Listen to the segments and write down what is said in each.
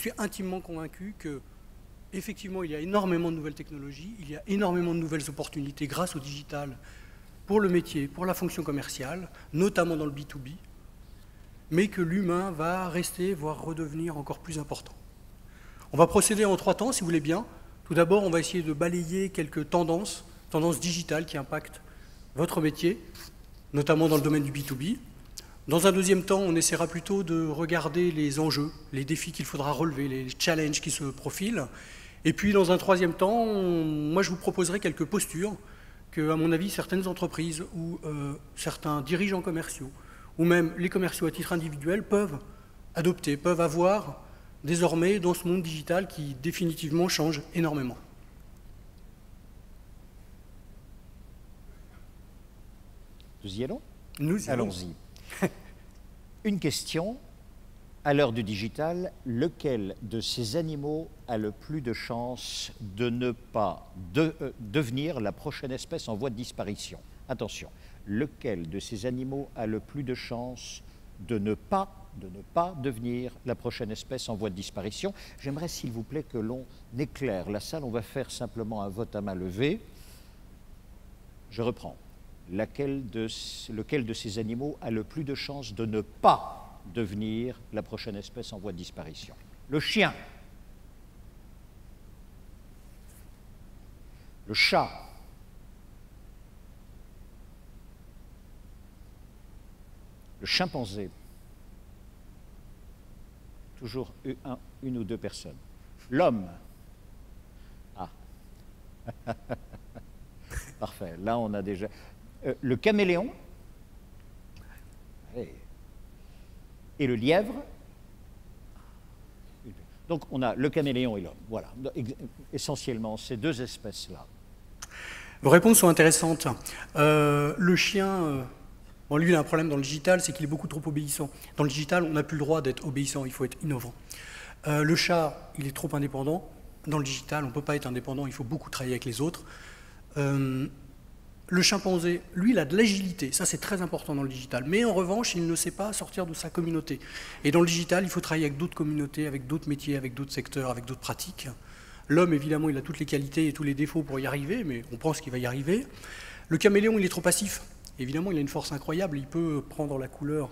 suis intimement convaincu que, effectivement, il y a énormément de nouvelles technologies, il y a énormément de nouvelles opportunités grâce au digital pour le métier, pour la fonction commerciale, notamment dans le B2B, mais que l'humain va rester, voire redevenir encore plus important. On va procéder en 3 temps, si vous voulez bien. Tout d'abord, on va essayer de balayer quelques tendances digitales qui impactent votre métier, notamment dans le domaine du B2B. Dans un deuxième temps, on essaiera plutôt de regarder les enjeux, les défis qu'il faudra relever, les challenges qui se profilent. Et puis, dans un troisième temps, moi, je vous proposerai quelques postures que, à mon avis, certaines entreprises ou certains dirigeants commerciaux, ou même les commerciaux à titre individuel, peuvent adopter, peuvent avoir désormais dans ce monde digital qui définitivement change énormément. Nous y allons? Nous y allons. Allons-y. Une question. À l'heure du digital, lequel de ces animaux a le plus de chances de ne pas devenir la prochaine espèce en voie de disparition? Attention, lequel de ces animaux a le plus de chances de ne pas devenir la prochaine espèce en voie de disparition? J'aimerais, s'il vous plaît, que l'on éclaire la salle. On va faire simplement un vote à main levée. Je reprends. Lequel de ces animaux a le plus de chances de ne pas devenir la prochaine espèce en voie de disparition? Le chien, le chat, le chimpanzé, toujours une ou deux personnes, l'homme. Ah, parfait, là on a déjà... le caméléon et le lièvre. Donc on a le caméléon et l'homme. Voilà, essentiellement ces deux espèces-là. Vos réponses sont intéressantes. Le chien, bon, lui il a un problème dans le digital, c'est qu'il est beaucoup trop obéissant. Dans le digital, on n'a plus le droit d'être obéissant, il faut être innovant. Le chat, il est trop indépendant. Dans le digital, on ne peut pas être indépendant, il faut beaucoup travailler avec les autres. Le chimpanzé, lui, il a de l'agilité, ça c'est très important dans le digital, mais en revanche, il ne sait pas sortir de sa communauté. Et dans le digital, il faut travailler avec d'autres communautés, avec d'autres métiers, avec d'autres secteurs, avec d'autres pratiques. L'homme, évidemment, il a toutes les qualités et tous les défauts pour y arriver, mais on pense qu'il va y arriver. Le caméléon, il est trop passif. Évidemment, il a une force incroyable, il peut prendre la couleur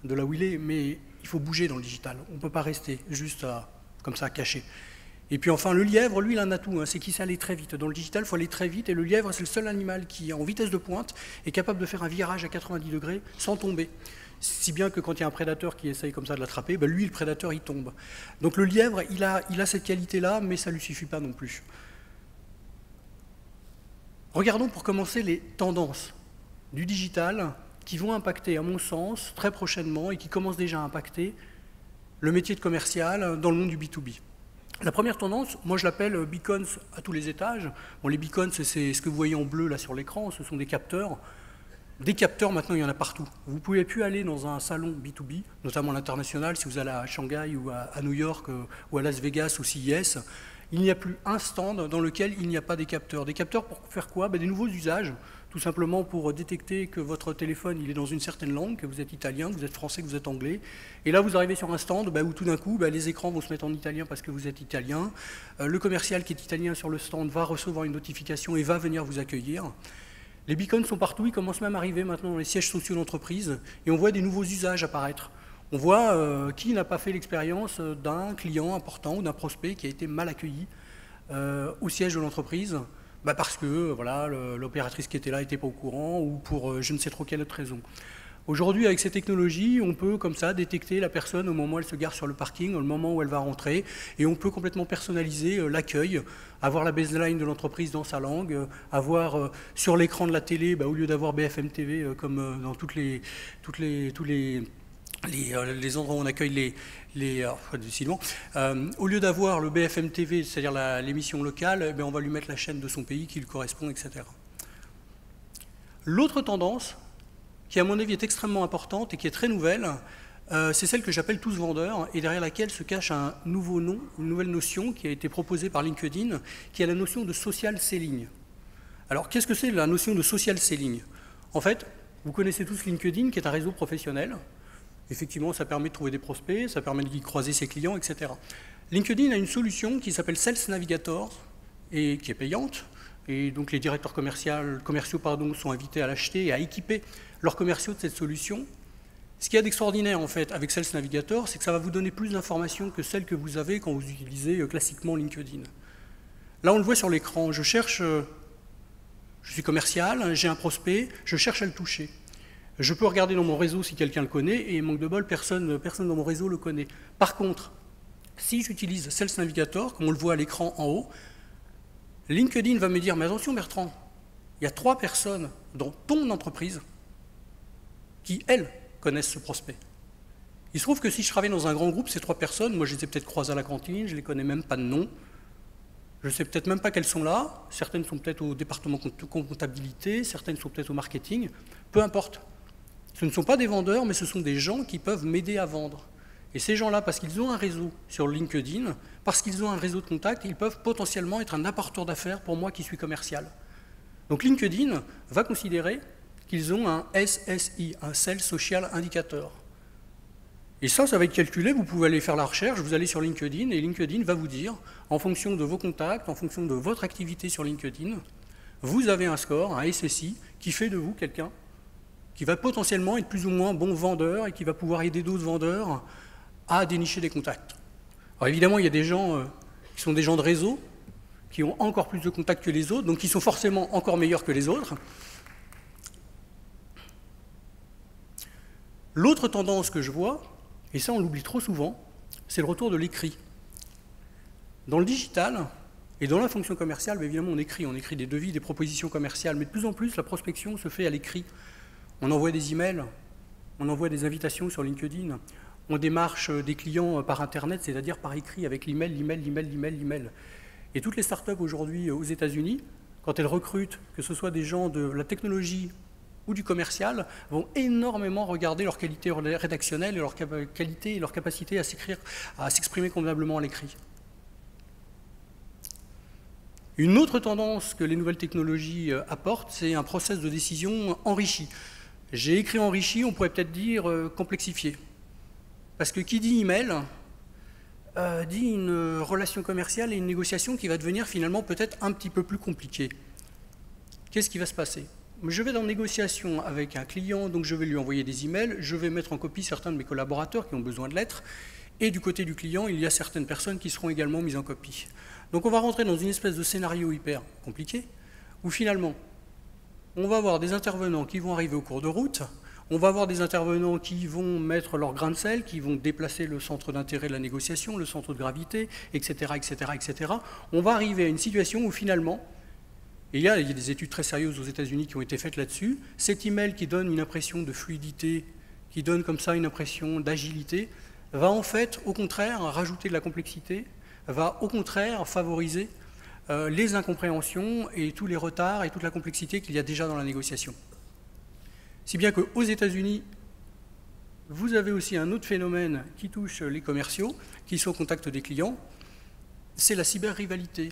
de là où il est, mais il faut bouger dans le digital. On ne peut pas rester juste comme ça, caché. Et puis enfin, le lièvre, lui, il a un atout, hein, c'est qu'il sait aller très vite. Dans le digital, il faut aller très vite, et le lièvre, c'est le seul animal qui, en vitesse de pointe, est capable de faire un virage à 90 degrés sans tomber. Si bien que quand il y a un prédateur qui essaye comme ça de l'attraper, ben lui, le prédateur, il tombe. Donc le lièvre, il a cette qualité-là, mais ça ne lui suffit pas non plus. Regardons pour commencer les tendances du digital qui vont impacter, à mon sens, très prochainement, et qui commencent déjà à impacter le métier de commercial dans le monde du B2B. La première tendance, moi je l'appelle beacons à tous les étages. Bon, les beacons, c'est ce que vous voyez en bleu là sur l'écran, ce sont des capteurs. Des capteurs, maintenant, il y en a partout. Vous ne pouvez plus aller dans un salon B2B, notamment l'international, si vous allez à Shanghai ou à New York ou à Las Vegas ou CES. Il n'y a plus un stand dans lequel il n'y a pas des capteurs. Des capteurs pour faire quoi? Des nouveaux usages, tout simplement pour détecter que votre téléphone il est dans une certaine langue, que vous êtes italien, que vous êtes français, que vous êtes anglais. Et là, vous arrivez sur un stand où tout d'un coup, les écrans vont se mettre en italien parce que vous êtes italien. Le commercial qui est italien sur le stand va recevoir une notification et va venir vous accueillir. Les beacons sont partout, ils commencent même à arriver maintenant dans les sièges sociaux d'entreprise et on voit des nouveaux usages apparaître. On voit qui n'a pas fait l'expérience d'un client important ou d'un prospect qui a été mal accueilli au siège de l'entreprise parce que voilà, l'opératrice qui était là n'était pas au courant ou pour je ne sais trop quelle autre raison. Aujourd'hui, avec ces technologies, on peut comme ça détecter la personne au moment où elle se gare sur le parking, au moment où elle va rentrer, et on peut complètement personnaliser l'accueil, avoir la baseline de l'entreprise dans sa langue, avoir sur l'écran de la télé, au lieu d'avoir BFM TV comme dans tous les endroits où on accueille au lieu d'avoir le BFM TV, c'est-à-dire l'émission locale, on va lui mettre la chaîne de son pays qui lui correspond, etc. L'autre tendance, qui à mon avis est extrêmement importante et qui est très nouvelle, c'est celle que j'appelle tous vendeurs et derrière laquelle se cache un nouveau nom, une nouvelle notion qui a été proposée par LinkedIn, qui est la notion de social selling. Alors qu'est-ce que c'est la notion de social selling? En fait, vous connaissez tous LinkedIn qui est un réseau professionnel Effectivement, ça permet de trouver des prospects, ça permet de croiser ses clients, etc. LinkedIn a une solution qui s'appelle Sales Navigator et qui est payante. Et donc les directeurs commerciaux sont invités à l'acheter et à équiper leurs commerciaux de cette solution. Ce qu'il y a d'extraordinaire en fait avec Sales Navigator, c'est que ça va vous donner plus d'informations que celles que vous avez quand vous utilisez classiquement LinkedIn. Là, on le voit sur l'écran, je suis commercial, j'ai un prospect, je cherche à le toucher. Je peux regarder dans mon réseau si quelqu'un le connaît, et manque de bol, personne dans mon réseau le connaît. Par contre, si j'utilise Sales Navigator, comme on le voit à l'écran en haut, LinkedIn va me dire, mais attention Bertrand, il y a 3 personnes dans ton entreprise qui, elles, connaissent ce prospect. Il se trouve que si je travaille dans un grand groupe, ces 3 personnes, moi je les ai peut-être croisées à la cantine, je ne les connais même pas de nom, je ne sais peut-être même pas qu'elles sont là, certaines sont peut-être au département comptabilité, certaines sont peut-être au marketing, peu importe. Ce ne sont pas des vendeurs, mais ce sont des gens qui peuvent m'aider à vendre. Et ces gens-là, parce qu'ils ont un réseau sur LinkedIn, parce qu'ils ont un réseau de contacts, ils peuvent potentiellement être un apporteur d'affaires pour moi qui suis commercial. Donc LinkedIn va considérer qu'ils ont un SSI, un Sales Social Indicator. Et ça va être calculé, vous pouvez aller faire la recherche, vous allez sur LinkedIn, et LinkedIn va vous dire, en fonction de vos contacts, en fonction de votre activité sur LinkedIn, vous avez un score, un SSI, qui fait de vous quelqu'un qui va potentiellement être plus ou moins bon vendeur et qui va pouvoir aider d'autres vendeurs à dénicher des contacts. Alors évidemment, il y a des gens qui sont des gens de réseau, qui ont encore plus de contacts que les autres, donc qui sont forcément encore meilleurs que les autres. L'autre tendance que je vois, et ça on l'oublie trop souvent, c'est le retour de l'écrit. Dans le digital et dans la fonction commerciale, évidemment on écrit des devis, des propositions commerciales, mais de plus en plus la prospection se fait à l'écrit. On envoie des emails, on envoie des invitations sur LinkedIn, on démarche des clients par Internet, c'est-à-dire par écrit, avec l'email. Et toutes les startups aujourd'hui aux États-Unis, quand elles recrutent, que ce soit des gens de la technologie ou du commercial, vont énormément regarder leur qualité rédactionnelle et leur qualité et leur capacité à s'exprimer convenablement à l'écrit. Une autre tendance que les nouvelles technologies apportent, c'est un process de décision enrichi. J'ai écrit enrichi, on pourrait peut-être dire complexifié. Parce que qui dit email dit une relation commerciale et une négociation qui va devenir finalement peut-être un petit peu plus compliquée. Qu'est-ce qui va se passer? Je vais dans une négociation avec un client, donc je vais lui envoyer des emails, je vais mettre en copie certains de mes collaborateurs qui ont besoin de lettres, et du côté du client, il y a certaines personnes qui seront également mises en copie. Donc on va rentrer dans une espèce de scénario hyper compliqué, où finalement, on va avoir des intervenants qui vont arriver au cours de route, on va avoir des intervenants qui vont mettre leur grain de sel, qui vont déplacer le centre d'intérêt de la négociation, le centre de gravité, etc., etc., etc. On va arriver à une situation où finalement, et il y a des études très sérieuses aux États-Unis qui ont été faites là-dessus, cet email qui donne une impression de fluidité, qui donne comme ça une impression d'agilité, va en fait, au contraire, rajouter de la complexité, va au contraire favoriser les incompréhensions et tous les retards et toute la complexité qu'il y a déjà dans la négociation. Si bien qu'aux États-Unis, vous avez aussi un autre phénomène qui touche les commerciaux, qui sont au contact des clients, c'est la cyber-rivalité.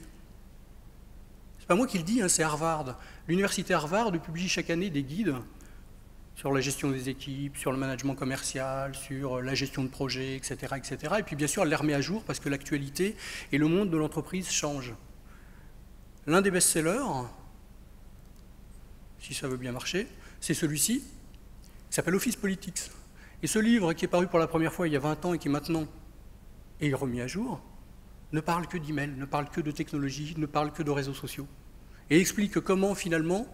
C'est pas moi qui le dis, hein, c'est Harvard. L'université Harvard publie chaque année des guides sur la gestion des équipes, sur le management commercial, sur la gestion de projets, etc., etc. Et puis bien sûr, elle les remet à jour parce que l'actualité et le monde de l'entreprise changent. L'un des best-sellers, si ça veut bien marcher, c'est celui-ci, qui s'appelle Office Politics. Et ce livre, qui est paru pour la première fois il y a 20 ans et qui maintenant est remis à jour, ne parle que d'email, ne parle que de technologie, ne parle que de réseaux sociaux. Et explique comment finalement,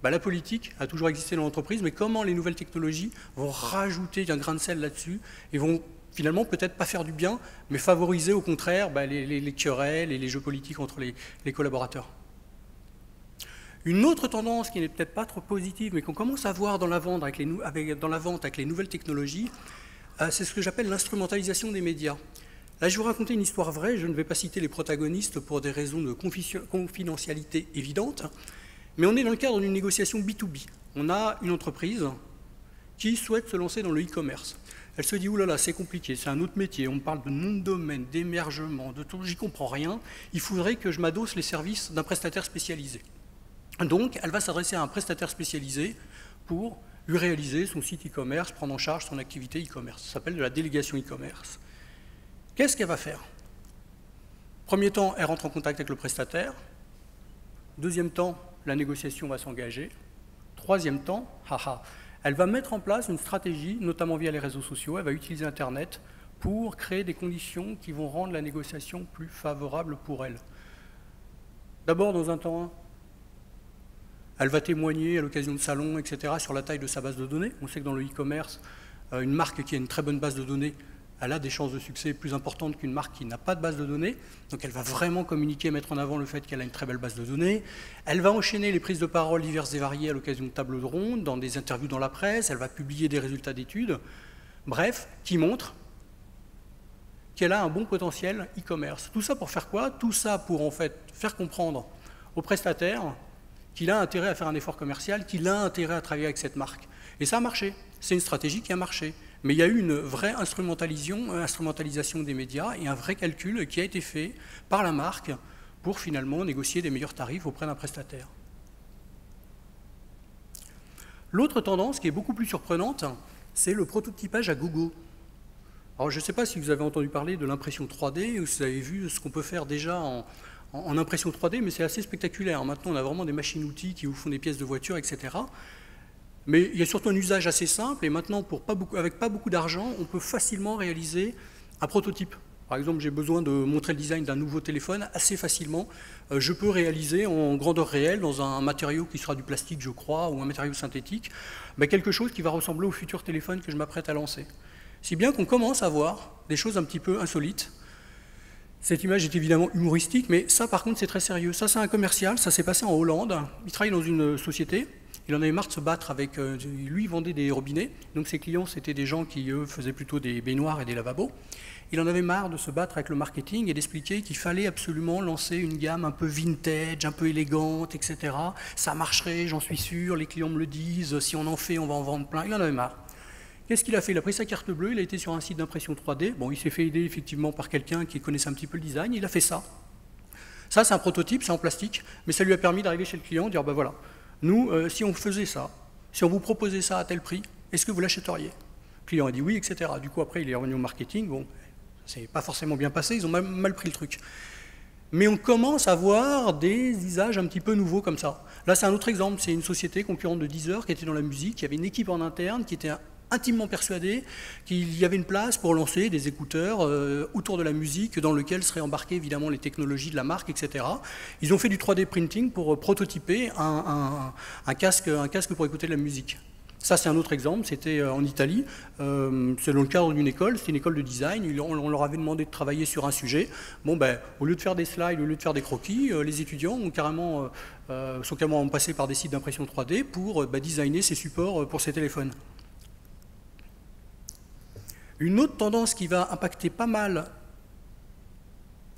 la politique a toujours existé dans l'entreprise, mais comment les nouvelles technologies vont rajouter un grain de sel là-dessus et vont finalement peut-être pas faire du bien, mais favoriser au contraire les querelles et les jeux politiques entre les collaborateurs. Une autre tendance qui n'est peut-être pas trop positive, mais qu'on commence à voir dans la vente avec les nouvelles technologies, c'est ce que j'appelle l'instrumentalisation des médias. Là, je vais vous raconter une histoire vraie, je ne vais pas citer les protagonistes pour des raisons de confidentialité évidentes, mais on est dans le cadre d'une négociation B2B. On a une entreprise qui souhaite se lancer dans le e-commerce. Elle se dit, oulala, c'est compliqué, c'est un autre métier, on me parle de nom de domaine, d'émergement, de tout, j'y comprends rien, il faudrait que je m'adosse les services d'un prestataire spécialisé. Donc, elle va s'adresser à un prestataire spécialisé pour lui réaliser son site e-commerce, prendre en charge son activité e-commerce. Ça s'appelle de la délégation e-commerce. Qu'est-ce qu'elle va faire? Premier temps, elle rentre en contact avec le prestataire. Deuxième temps, la négociation va s'engager. Troisième temps, elle va mettre en place une stratégie, notamment via les réseaux sociaux, elle va utiliser Internet pour créer des conditions qui vont rendre la négociation plus favorable pour elle. D'abord, dans un temps 1, elle va témoigner à l'occasion de salons, etc., sur la taille de sa base de données. On sait que dans le e-commerce, une marque qui a une très bonne base de données, elle a des chances de succès plus importantes qu'une marque qui n'a pas de base de données. Donc elle va vraiment communiquer, mettre en avant le fait qu'elle a une très belle base de données. Elle va enchaîner les prises de parole diverses et variées à l'occasion de tables rondes, dans des interviews dans la presse, elle va publier des résultats d'études. Bref, qui montre qu'elle a un bon potentiel e-commerce. Tout ça pour faire quoi? Tout ça pour en fait faire comprendre au prestataire qu'il a intérêt à faire un effort commercial, qu'il a intérêt à travailler avec cette marque. Et ça a marché. C'est une stratégie qui a marché. Mais il y a eu une vraie instrumentalisation des médias et un vrai calcul qui a été fait par la marque pour finalement négocier des meilleurs tarifs auprès d'un prestataire. L'autre tendance qui est beaucoup plus surprenante, c'est le prototypage à gogo. Alors je ne sais pas si vous avez entendu parler de l'impression 3D ou si vous avez vu ce qu'on peut faire déjà en impression 3D, mais c'est assez spectaculaire. Maintenant, on a vraiment des machines-outils qui vous font des pièces de voiture, etc. Mais il y a surtout un usage assez simple, et maintenant, avec pas beaucoup d'argent, on peut facilement réaliser un prototype. Par exemple, j'ai besoin de montrer le design d'un nouveau téléphone assez facilement. Je peux réaliser en grandeur réelle, dans un matériau qui sera du plastique, je crois, ou un matériau synthétique, quelque chose qui va ressembler au futur téléphone que je m'apprête à lancer. Si bien qu'on commence à voir des choses un petit peu insolites. Cette image est évidemment humoristique, mais ça, par contre, c'est très sérieux. Ça, c'est un commercial, ça s'est passé en Hollande. Il travaille dans une société. Il en avait marre de se battre avec... lui, il vendait des robinets. Donc ses clients, c'était des gens qui, eux, faisaient plutôt des baignoires et des lavabos. Il en avait marre de se battre avec le marketing et d'expliquer qu'il fallait absolument lancer une gamme un peu vintage, un peu élégante, etc. Ça marcherait, j'en suis sûr, les clients me le disent, si on en fait, on va en vendre plein. Il en avait marre. Qu'est-ce qu'il a fait? Il a pris sa carte bleue, il a été sur un site d'impression 3D. Bon, il s'est fait aider effectivement par quelqu'un qui connaissait un petit peu le design, il a fait ça. Ça, c'est un prototype, c'est en plastique, mais ça lui a permis d'arriver chez le client et de dire, ben voilà, nous, si on faisait ça, si on vous proposait ça à tel prix, est-ce que vous l'achèteriez? Le client a dit oui, etc. Du coup, après, il est revenu au marketing. Bon, c'est pas forcément bien passé, ils ont mal pris le truc. Mais on commence à voir des usages un petit peu nouveaux comme ça. Là, c'est un autre exemple, c'est une société concurrente de Deezer qui était dans la musique, qui avait une équipe en interne, qui était intimement persuadé qu'il y avait une place pour lancer des écouteurs autour de la musique dans lequel seraient embarquées évidemment les technologies de la marque, etc. Ils ont fait du 3D printing pour prototyper un casque pour écouter de la musique. Ça, c'est un autre exemple, c'était en Italie, c'est dans le cadre d'une école, c'était une école de design, on leur avait demandé de travailler sur un sujet. Bon, au lieu de faire des slides, au lieu de faire des croquis, les étudiants sont carrément passés par des sites d'impression 3D pour designer ces supports pour ces téléphones. Une autre tendance qui va impacter pas mal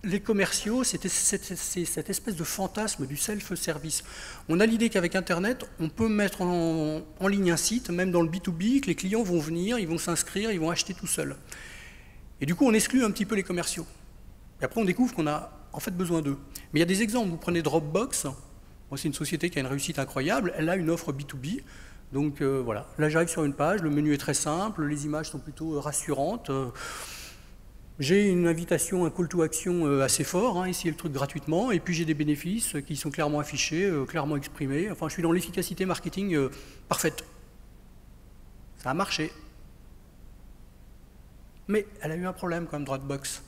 les commerciaux, c'est cette espèce de fantasme du self-service. On a l'idée qu'avec Internet, on peut mettre en ligne un site, même dans le B2B, que les clients vont venir, ils vont s'inscrire, ils vont acheter tout seuls. Et du coup, on exclut un petit peu les commerciaux. Et après, on découvre qu'on a en fait besoin d'eux. Mais il y a des exemples. Vous prenez Dropbox, c'est une société qui a une réussite incroyable, elle a une offre B2B. Donc voilà, là j'arrive sur une page, le menu est très simple, les images sont plutôt rassurantes. J'ai une invitation, un call to action assez fort, essayez le truc gratuitement, et puis j'ai des bénéfices qui sont clairement affichés, clairement exprimés. Enfin, je suis dans l'efficacité marketing parfaite. Ça a marché. Mais elle a eu un problème quand même, Dropbox.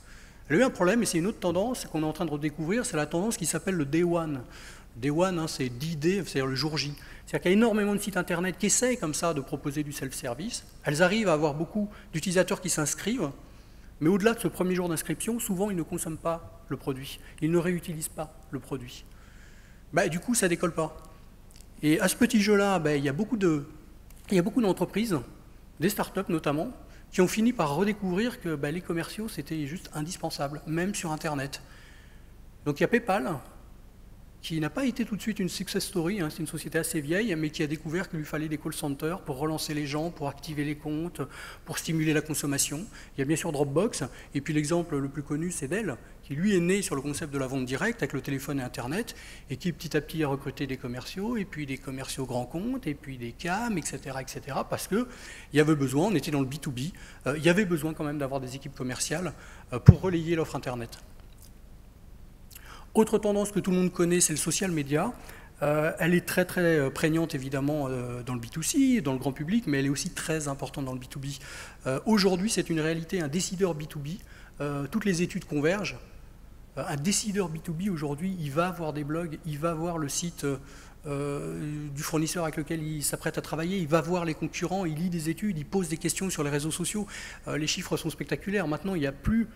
Elle a eu un problème, et c'est une autre tendance qu'on est en train de redécouvrir, c'est la tendance qui s'appelle le Day One. Day One, c'est D-Day, c'est-à-dire le jour J. C'est-à-dire qu'il y a énormément de sites internet qui essayent comme ça de proposer du self-service. Elles arrivent à avoir beaucoup d'utilisateurs qui s'inscrivent, mais au-delà de ce premier jour d'inscription, souvent ils ne consomment pas le produit. Ils ne réutilisent pas le produit. Du coup, ça ne décolle pas. Et à ce petit jeu-là, il y a beaucoup d'entreprises, des startups notamment, qui ont fini par redécouvrir que les commerciaux, c'était juste indispensable, même sur Internet. Donc il y a PayPal qui n'a pas été tout de suite une success story, hein, c'est une société assez vieille, mais qui a découvert qu'il lui fallait des call centers pour relancer les gens, pour activer les comptes, pour stimuler la consommation. Il y a bien sûr Dropbox, et puis l'exemple le plus connu, c'est Dell, qui lui est né sur le concept de la vente directe avec le téléphone et Internet, et qui petit à petit a recruté des commerciaux, et puis des commerciaux grands comptes, et puis des CAM, etc., parce qu'il y avait besoin, on était dans le B2B, il y avait besoin quand même d'avoir des équipes commerciales pour relayer l'offre Internet. Autre tendance que tout le monde connaît, c'est le social media. Elle est très très prégnante évidemment dans le B2C, dans le grand public, mais elle est aussi très importante dans le B2B. Aujourd'hui, c'est une réalité, un décideur B2B, toutes les études convergent. Un décideur B2B aujourd'hui, il va voir des blogs, il va voir le site du fournisseur avec lequel il s'apprête à travailler, il va voir les concurrents, il lit des études, il pose des questions sur les réseaux sociaux. Les chiffres sont spectaculaires. Maintenant, il n'y a plus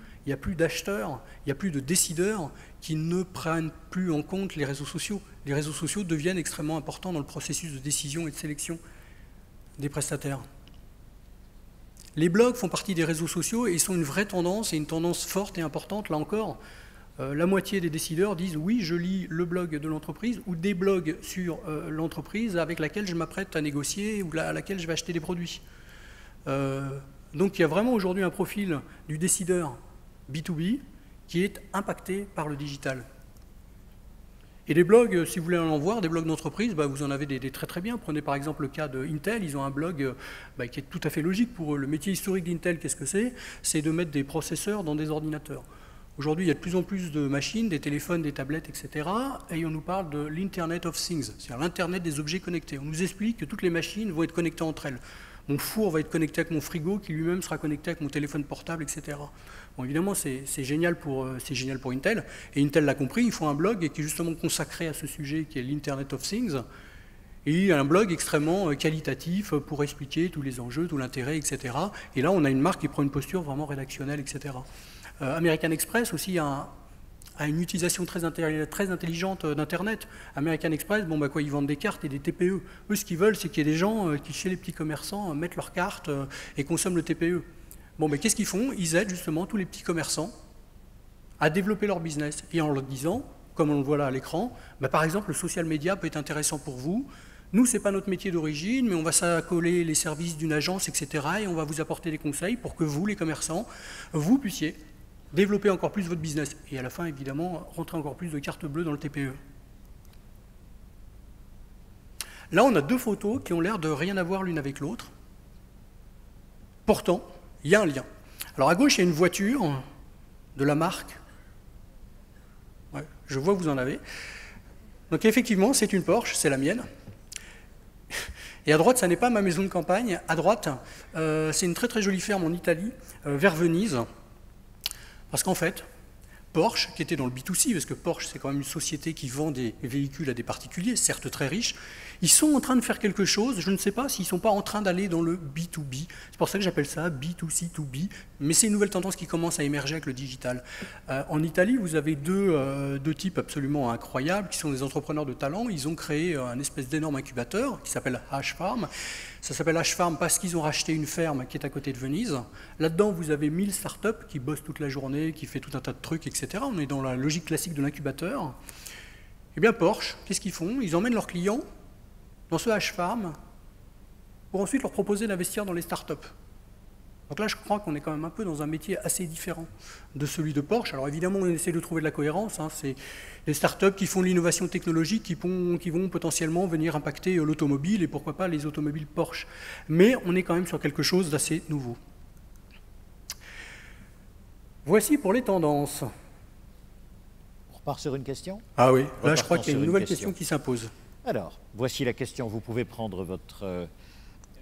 d'acheteurs, il n'y a plus de décideurs qui ne prennent plus en compte les réseaux sociaux. Les réseaux sociaux deviennent extrêmement importants dans le processus de décision et de sélection des prestataires. Les blogs font partie des réseaux sociaux et sont une vraie tendance, et une tendance forte et importante, là encore. La moitié des décideurs disent « oui, je lis le blog de l'entreprise » ou des blogs sur l'entreprise avec laquelle je m'apprête à négocier ou à laquelle je vais acheter des produits. Donc il y a vraiment aujourd'hui un profil du décideur B2B qui est impacté par le digital. Et les blogs, si vous voulez en voir, des blogs d'entreprise, vous en avez des très très bien. Prenez par exemple le cas de Intel, ils ont un blog qui est tout à fait logique pour eux. Le métier historique d'Intel, qu'est-ce que c'est? C'est de mettre des processeurs dans des ordinateurs. Aujourd'hui, il y a de plus en plus de machines, des téléphones, des tablettes, etc. Et on nous parle de l'Internet of Things, c'est-à-dire l'Internet des objets connectés. On nous explique que toutes les machines vont être connectées entre elles. Mon four va être connecté avec mon frigo, qui lui-même sera connecté avec mon téléphone portable, etc. Bon, évidemment, c'est génial pour Intel. Et Intel l'a compris, ils font un blog qui est justement consacré à ce sujet, qui est l'Internet of Things. Et un blog extrêmement qualitatif pour expliquer tous les enjeux, tout l'intérêt, etc. Et là, on a une marque qui prend une posture vraiment rédactionnelle, etc. American Express aussi a une utilisation très intelligente d'Internet. American Express, ils vendent des cartes et des TPE. Eux, ce qu'ils veulent, c'est qu'il y ait des gens qui, chez les petits commerçants, mettent leurs cartes et consomment le TPE. Qu'est-ce qu'ils font? Ils aident justement tous les petits commerçants à développer leur business. Et en leur disant, comme on le voit là à l'écran, par exemple, le social media peut être intéressant pour vous. Nous, ce n'est pas notre métier d'origine, mais on va s'accoler les services d'une agence, etc. Et on va vous apporter des conseils pour que vous, les commerçants, vous puissiez développer encore plus votre business. Et à la fin, évidemment, rentrer encore plus de cartes bleues dans le TPE. Là, on a deux photos qui ont l'air de rien avoir l'une avec l'autre. Pourtant, il y a un lien. Alors à gauche, il y a une voiture de la marque. Ouais, je vois que vous en avez. Donc effectivement, c'est une Porsche, c'est la mienne. Et à droite, ça n'est pas ma maison de campagne. À droite, c'est une très très jolie ferme en Italie, vers Venise. Parce qu'en fait, Porsche, qui était dans le B2C, parce que Porsche, c'est quand même une société qui vend des véhicules à des particuliers, certes très riches, ils sont en train de faire quelque chose, je ne sais pas s'ils ne sont pas en train d'aller dans le B2B. C'est pour ça que j'appelle ça B2C2B, mais c'est une nouvelle tendance qui commence à émerger avec le digital. En Italie, vous avez deux types absolument incroyables, qui sont des entrepreneurs de talent. Ils ont créé un espèce d'énorme incubateur qui s'appelle H-Farm. Ça s'appelle H-Farm parce qu'ils ont racheté une ferme qui est à côté de Venise. Là-dedans, vous avez 1000 startups qui bossent toute la journée, qui fait tout un tas de trucs, etc. On est dans la logique classique de l'incubateur. Eh bien, Porsche, qu'est-ce qu'ils font? Ils emmènent leurs clients dans ce H-Farm pour ensuite leur proposer d'investir dans les startups. Donc là, je crois qu'on est quand même un peu dans un métier assez différent de celui de Porsche. Alors évidemment, on essaie de trouver de la cohérence. C'est les startups qui font de l'innovation technologique qui vont potentiellement venir impacter l'automobile et pourquoi pas les automobiles Porsche. Mais on est quand même sur quelque chose d'assez nouveau. Voici pour les tendances. On repart sur une question? Ah oui, là je crois qu'il y a une nouvelle question qui s'impose. Alors, voici la question. Vous pouvez prendre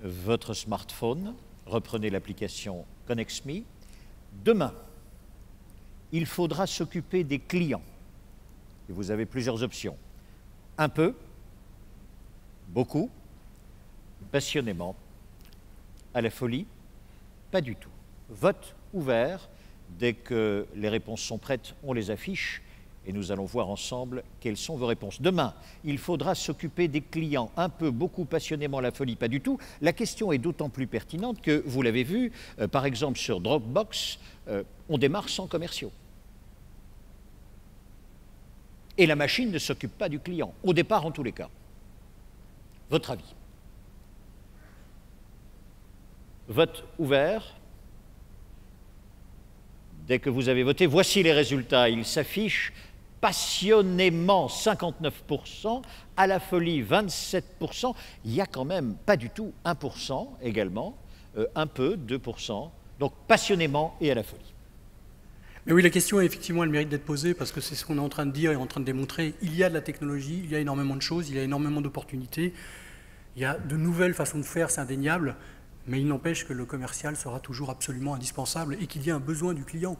votre smartphone, reprenez l'application ConnexMe. Demain, il faudra s'occuper des clients. Et vous avez plusieurs options. Un peu, beaucoup, passionnément, à la folie, pas du tout. Vote ouvert. Dès que les réponses sont prêtes, on les affiche. Et nous allons voir ensemble quelles sont vos réponses. Demain, il faudra s'occuper des clients, un peu, beaucoup, passionnément, la folie, pas du tout. La question est d'autant plus pertinente que, vous l'avez vu, par exemple sur Dropbox, on démarre sans commerciaux. Et la machine ne s'occupe pas du client, au départ en tous les cas. Votre avis? Vote ouvert. Dès que vous avez voté, voici les résultats. Ils s'affichent passionnément 59%, à la folie 27%. Il y a quand même pas du tout 1% également, un peu, 2%. Donc passionnément et à la folie. Mais oui, la question, effectivement, elle mérite d'être posée parce que c'est ce qu'on est en train de dire et en train de démontrer. Il y a de la technologie, il y a énormément de choses, il y a énormément d'opportunités. Il y a de nouvelles façons de faire, c'est indéniable. Mais il n'empêche que le commercial sera toujours absolument indispensable et qu'il y a un besoin du client.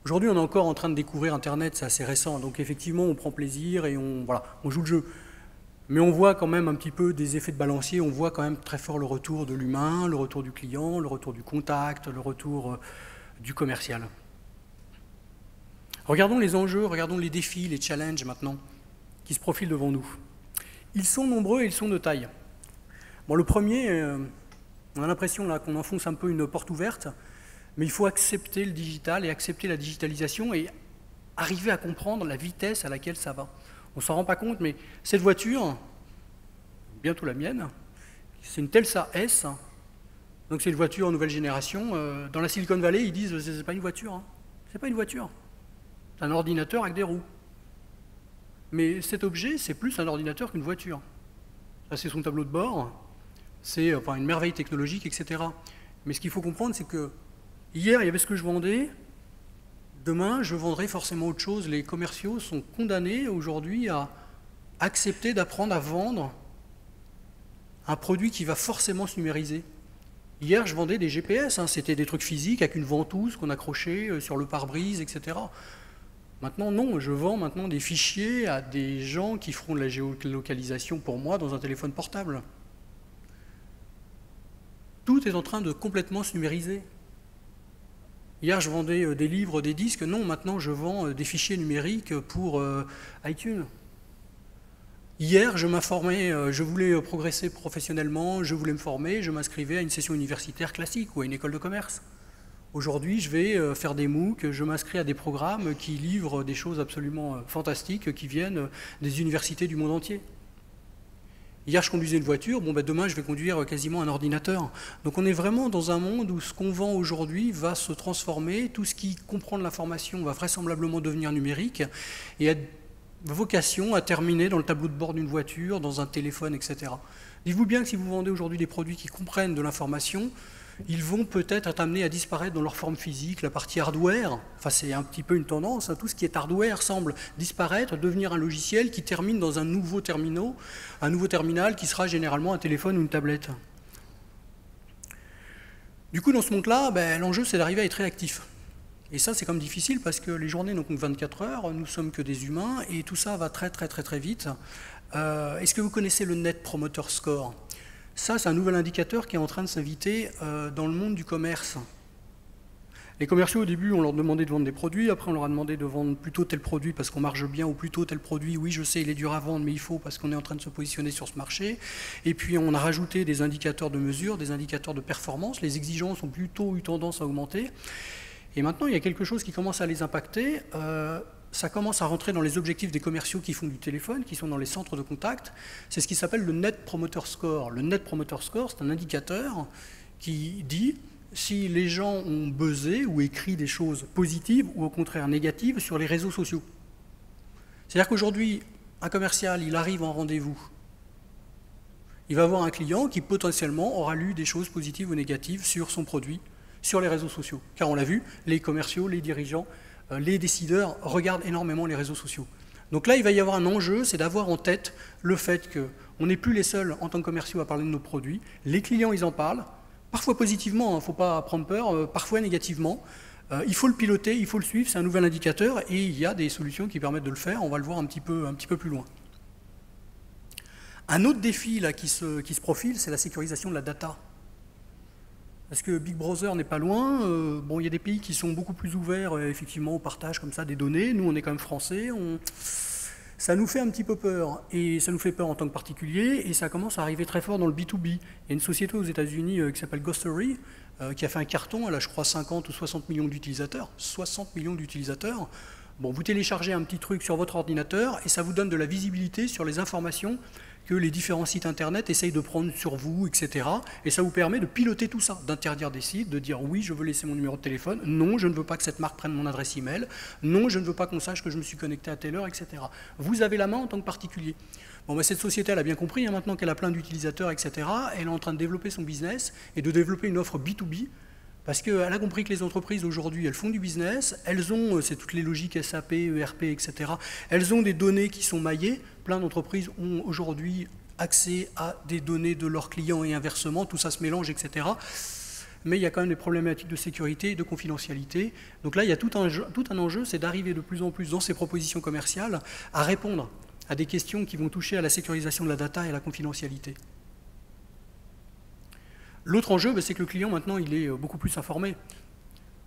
Aujourd'hui, on est encore en train de découvrir Internet, c'est assez récent. Donc effectivement, on prend plaisir et on joue le jeu. Mais on voit quand même un petit peu des effets de balancier, on voit quand même très fort le retour de l'humain, le retour du client, le retour du contact, le retour du commercial. Regardons les enjeux, regardons les défis, les challenges maintenant, qui se profilent devant nous. Ils sont nombreux et ils sont de taille. Bon, le premier... on a l'impression là qu'on enfonce un peu une porte ouverte, mais il faut accepter le digital et accepter la digitalisation et arriver à comprendre la vitesse à laquelle ça va. On ne s'en rend pas compte, mais cette voiture, bientôt la mienne, c'est une Telsa S, donc c'est une voiture nouvelle génération. Dans la Silicon Valley, ils disent c'est pas une voiture, hein. C'est pas une voiture, c'est un ordinateur avec des roues. Mais cet objet, c'est plus un ordinateur qu'une voiture. Ça, c'est son tableau de bord. C'est une merveille technologique, etc. Mais ce qu'il faut comprendre, c'est que hier, il y avait ce que je vendais, demain, je vendrai forcément autre chose. Les commerciaux sont condamnés aujourd'hui à accepter d'apprendre à vendre un produit qui va forcément se numériser. Hier, je vendais des GPS, hein, c'était des trucs physiques avec une ventouse qu'on accrochait sur le pare-brise, etc. Maintenant, non, je vends maintenant des fichiers à des gens qui feront de la géolocalisation pour moi dans un téléphone portable. Tout est en train de complètement se numériser. Hier, je vendais des livres, des disques. Non, maintenant, je vends des fichiers numériques pour iTunes. Hier, je m'informais, je voulais progresser professionnellement, je voulais me former, je m'inscrivais à une session universitaire classique ou à une école de commerce. Aujourd'hui, je vais faire des MOOC, je m'inscris à des programmes qui livrent des choses absolument fantastiques qui viennent des universités du monde entier. Hier, je conduisais une voiture, demain, je vais conduire quasiment un ordinateur. Donc on est vraiment dans un monde où ce qu'on vend aujourd'hui va se transformer, tout ce qui comprend de l'information va vraisemblablement devenir numérique et a vocation à terminer dans le tableau de bord d'une voiture, dans un téléphone, etc. Dites-vous bien que si vous vendez aujourd'hui des produits qui comprennent de l'information, ils vont peut-être être amenés à disparaître dans leur forme physique, la partie hardware, enfin c'est un petit peu une tendance, hein, tout ce qui est hardware semble disparaître, devenir un logiciel qui termine dans un nouveau terminal qui sera généralement un téléphone ou une tablette. Du coup, dans ce monde-là, l'enjeu c'est d'arriver à être réactif. Et ça, c'est comme difficile parce que les journées n'ont que 24 heures, nous sommes que des humains et tout ça va très vite. Est-ce que vous connaissez le Net Promoter Score ? Ça, c'est un nouvel indicateur qui est en train de s'inviter dans le monde du commerce. Les commerciaux, au début, on leur demandait de vendre des produits, après on leur a demandé de vendre plutôt tel produit parce qu'on marche bien, ou plutôt tel produit, oui je sais, il est dur à vendre, mais il faut parce qu'on est en train de se positionner sur ce marché. Et puis on a rajouté des indicateurs de mesure, des indicateurs de performance, les exigences ont plutôt eu tendance à augmenter. Et maintenant, il y a quelque chose qui commence à les impacter. Ça commence à rentrer dans les objectifs des commerciaux qui font du téléphone, qui sont dans les centres de contact. C'est ce qui s'appelle le Net Promoter Score. Le Net Promoter Score, c'est un indicateur qui dit si les gens ont buzzé ou écrit des choses positives ou au contraire négatives sur les réseaux sociaux. C'est-à-dire qu'aujourd'hui, un commercial, il arrive en rendez-vous. Il va avoir un client qui potentiellement aura lu des choses positives ou négatives sur son produit, sur les réseaux sociaux. Car on l'a vu, les commerciaux, les dirigeants, les décideurs regardent énormément les réseaux sociaux. Donc là, il va y avoir un enjeu, c'est d'avoir en tête le fait qu'on n'est plus les seuls en tant que commerciaux à parler de nos produits. Les clients, ils en parlent, parfois positivement, il ne faut pas prendre peur, parfois négativement. Il faut le piloter, il faut le suivre, c'est un nouvel indicateur et il y a des solutions qui permettent de le faire, on va le voir un petit peu plus loin. Un autre défi là, qui se profile, c'est la sécurisation de la data. Parce que Big Brother n'est pas loin, il y a des pays qui sont beaucoup plus ouverts effectivement au partage comme ça des données, nous on est quand même français, ça nous fait un petit peu peur, et ça nous fait peur en tant que particulier, et ça commence à arriver très fort dans le B2B. Il y a une société aux États-Unis qui s'appelle Ghostery, qui a fait un carton, elle a je crois 50 ou 60 millions d'utilisateurs, 60 millions d'utilisateurs, Bon, vous téléchargez un petit truc sur votre ordinateur et ça vous donne de la visibilité sur les informations que les différents sites internet essayent de prendre sur vous, etc. Et ça vous permet de piloter tout ça, d'interdire des sites, de dire oui, je veux laisser mon numéro de téléphone, non, je ne veux pas que cette marque prenne mon adresse email, non, je ne veux pas qu'on sache que je me suis connecté à telle heure, etc. Vous avez la main en tant que particulier. Bon, ben, cette société, elle a bien compris, hein, maintenant qu'elle a plein d'utilisateurs, etc. Elle est en train de développer son business et de développer une offre B2B. Parce qu'elle a compris que les entreprises aujourd'hui, elles font du business, elles ont, c'est toutes les logiques SAP, ERP, etc. Elles ont des données qui sont maillées. Plein d'entreprises ont aujourd'hui accès à des données de leurs clients et inversement, tout ça se mélange, etc. Mais il y a quand même des problématiques de sécurité et de confidentialité. Donc là, il y a tout un enjeu, c'est d'arriver de plus en plus dans ces propositions commerciales à répondre à des questions qui vont toucher à la sécurisation de la data et à la confidentialité. L'autre enjeu, c'est que le client, maintenant, il est beaucoup plus informé.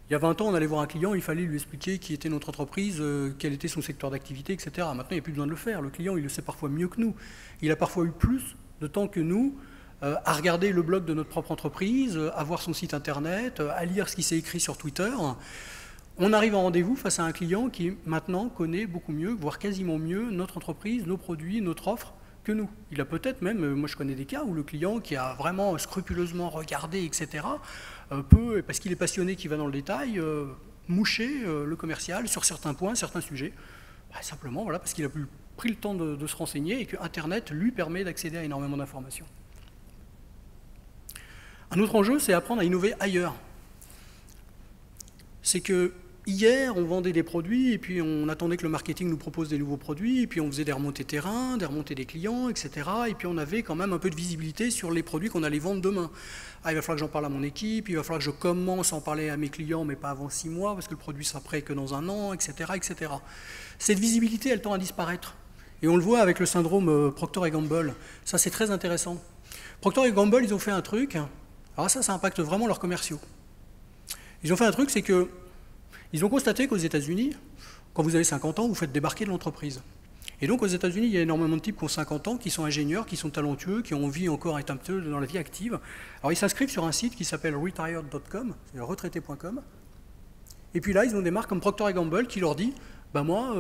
Il y a 20 ans, on allait voir un client, il fallait lui expliquer qui était notre entreprise, quel était son secteur d'activité, etc. Maintenant, il n'y a plus besoin de le faire. Le client, il le sait parfois mieux que nous. Il a parfois eu plus de temps que nous à regarder le blog de notre propre entreprise, à voir son site internet, à lire ce qui s'est écrit sur Twitter. On arrive en rendez-vous face à un client qui, maintenant, connaît beaucoup mieux, voire quasiment mieux, notre entreprise, nos produits, notre offre, que nous. Il a peut-être même, moi je connais des cas où le client qui a vraiment scrupuleusement regardé, etc., peut, parce qu'il est passionné, qui va dans le détail, moucher le commercial sur certains points, certains sujets, simplement voilà, parce qu'il a pris le temps de se renseigner et que Internet lui permet d'accéder à énormément d'informations. Un autre enjeu, c'est apprendre à innover ailleurs. C'est que hier, on vendait des produits et puis on attendait que le marketing nous propose des nouveaux produits et puis on faisait des remontées terrain, des remontées des clients, etc. Et puis on avait quand même un peu de visibilité sur les produits qu'on allait vendre demain. Il va falloir que j'en parle à mon équipe, il va falloir que je commence à en parler à mes clients, mais pas avant 6 mois parce que le produit sera prêt que dans un an, etc., etc. Cette visibilité, elle tend à disparaître. Et on le voit avec le syndrome Procter & Gamble. Ça, c'est très intéressant. Procter & Gamble, ils ont fait un truc. Alors ça impacte vraiment leurs commerciaux. Ils ont fait un truc, c'est que ils ont constaté qu'aux États-Unis, quand vous avez 50 ans, vous faites débarquer de l'entreprise. Et donc aux États-Unis, il y a énormément de types qui ont 50 ans, qui sont ingénieurs, qui sont talentueux, qui ont envie encore d'être un peu dans la vie active. Alors ils s'inscrivent sur un site qui s'appelle retired.com, c'est retraité.com. Et puis là, ils ont des marques comme Procter & Gamble qui leur dit moi,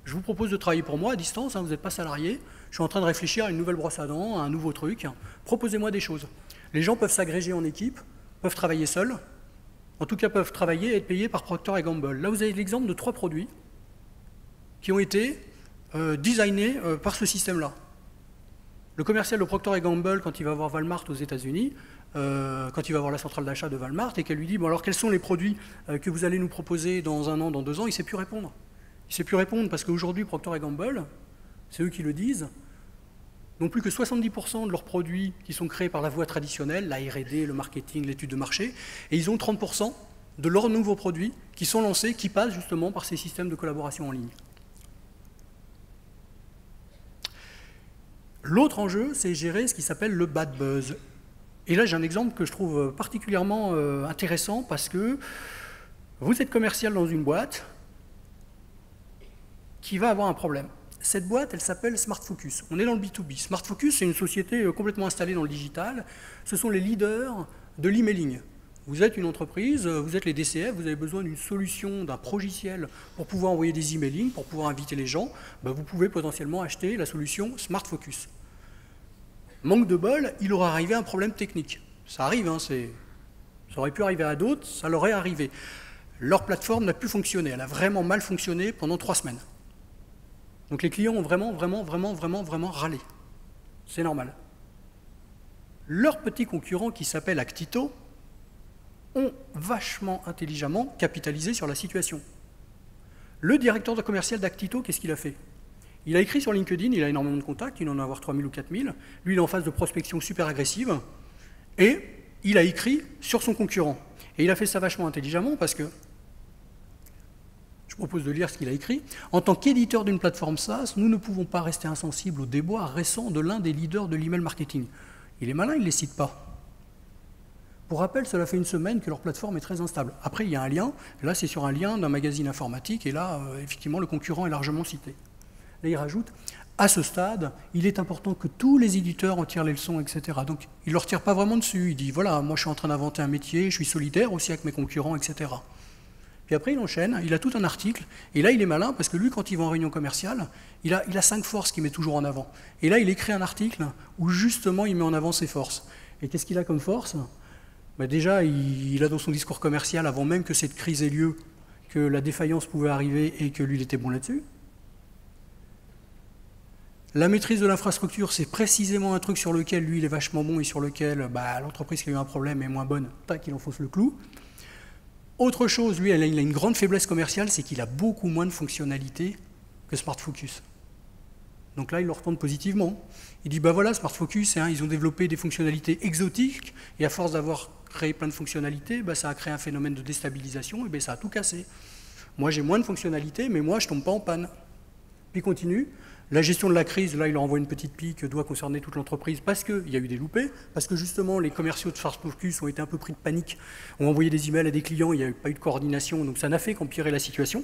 je vous propose de travailler pour moi à distance, vous n'êtes pas salarié, je suis en train de réfléchir à une nouvelle brosse à dents, à un nouveau truc, proposez-moi des choses. Les gens peuvent s'agréger en équipe, peuvent travailler seuls, en tout cas peuvent travailler et être payés par Procter & Gamble. Là, vous avez l'exemple de 3 produits qui ont été designés par ce système-là. Le commercial de Procter & Gamble, quand il va voir Walmart aux États-Unis, quand il va voir la centrale d'achat de Walmart et qu'elle lui dit « alors quels sont les produits que vous allez nous proposer dans 1 an, dans 2 ans ?» Il ne sait plus répondre. Il ne sait plus répondre parce qu'aujourd'hui, Procter & Gamble, c'est eux qui le disent, n'ont plus que 70% de leurs produits qui sont créés par la voie traditionnelle, la R&D, le marketing, l'étude de marché, et ils ont 30% de leurs nouveaux produits qui sont lancés, qui passent justement par ces systèmes de collaboration en ligne. L'autre enjeu, c'est gérer ce qui s'appelle le bad buzz. Et là, j'ai un exemple que je trouve particulièrement intéressant parce que vous êtes commercial dans une boîte qui va avoir un problème. Cette boîte, elle s'appelle Smart Focus. On est dans le B2B. Smart Focus, c'est une société complètement installée dans le digital. Ce sont les leaders de l'emailing. Vous êtes une entreprise, vous êtes les DCF, vous avez besoin d'une solution, d'un progiciel pour pouvoir envoyer des emailings, pour pouvoir inviter les gens. Vous pouvez potentiellement acheter la solution Smart Focus. Manque de bol, il aura arrivé un problème technique. Ça arrive, ça aurait pu arriver à d'autres, ça leur est arrivé. Leur plateforme n'a plus fonctionné, elle a vraiment mal fonctionné pendant 3 semaines. Donc les clients ont vraiment râlé. C'est normal. Leurs petits concurrents qui s'appellent Actito ont vachement intelligemment capitalisé sur la situation. Le directeur de commercial d'Actito, qu'est-ce qu'il a fait? Il a écrit sur LinkedIn, il a énormément de contacts, il en a avoir 3000 ou 4000. Lui, il est en phase de prospection super agressive. Et il a écrit sur son concurrent. Et il a fait ça vachement intelligemment parce que je propose de lire ce qu'il a écrit. En tant qu'éditeur d'une plateforme SaaS, nous ne pouvons pas rester insensibles aux déboires récents de l'un des leaders de l'email marketing. Il est malin, il ne les cite pas. Pour rappel, cela fait 1 semaine que leur plateforme est très instable. Après, il y a un lien. Là, c'est sur un lien d'un magazine informatique. Et là, effectivement, le concurrent est largement cité. Là, il rajoute, à ce stade, il est important que tous les éditeurs en tirent les leçons, etc. Donc, il ne leur tire pas vraiment dessus. Il dit, voilà, moi, je suis en train d'inventer un métier, je suis solidaire aussi avec mes concurrents, etc. Puis Puis après, il enchaîne, il a tout un article, et là, il est malin, parce que lui, quand il va en réunion commerciale, il a 5 forces qu'il met toujours en avant. Et là, il écrit un article où, justement, il met en avant ses forces. Et qu'est-ce qu'il a comme force? Ben déjà, il a dans son discours commercial, avant même que cette crise ait lieu, que la défaillance pouvait arriver et que lui, il était bon là-dessus. La maîtrise de l'infrastructure, c'est précisément un truc sur lequel lui, il est vachement bon et sur lequel l'entreprise qui a eu un problème est moins bonne, tac, il enfonce le clou. Autre chose, lui, il a une grande faiblesse commerciale, c'est qu'il a beaucoup moins de fonctionnalités que Smart Focus. Donc là, il le retourne positivement. Il dit, voilà, Smart Focus, ils ont développé des fonctionnalités exotiques, et à force d'avoir créé plein de fonctionnalités, ça a créé un phénomène de déstabilisation, et ça a tout cassé. Moi, j'ai moins de fonctionnalités, mais moi, je ne tombe pas en panne. Puis il continue. La gestion de la crise, là, il leur envoie une petite pique, doit concerner toute l'entreprise parce qu'il y a eu des loupés, parce que justement, les commerciaux de Smart Focus ont été un peu pris de panique, ont envoyé des emails à des clients, il n'y a pas eu de coordination, donc ça n'a fait qu'empirer la situation.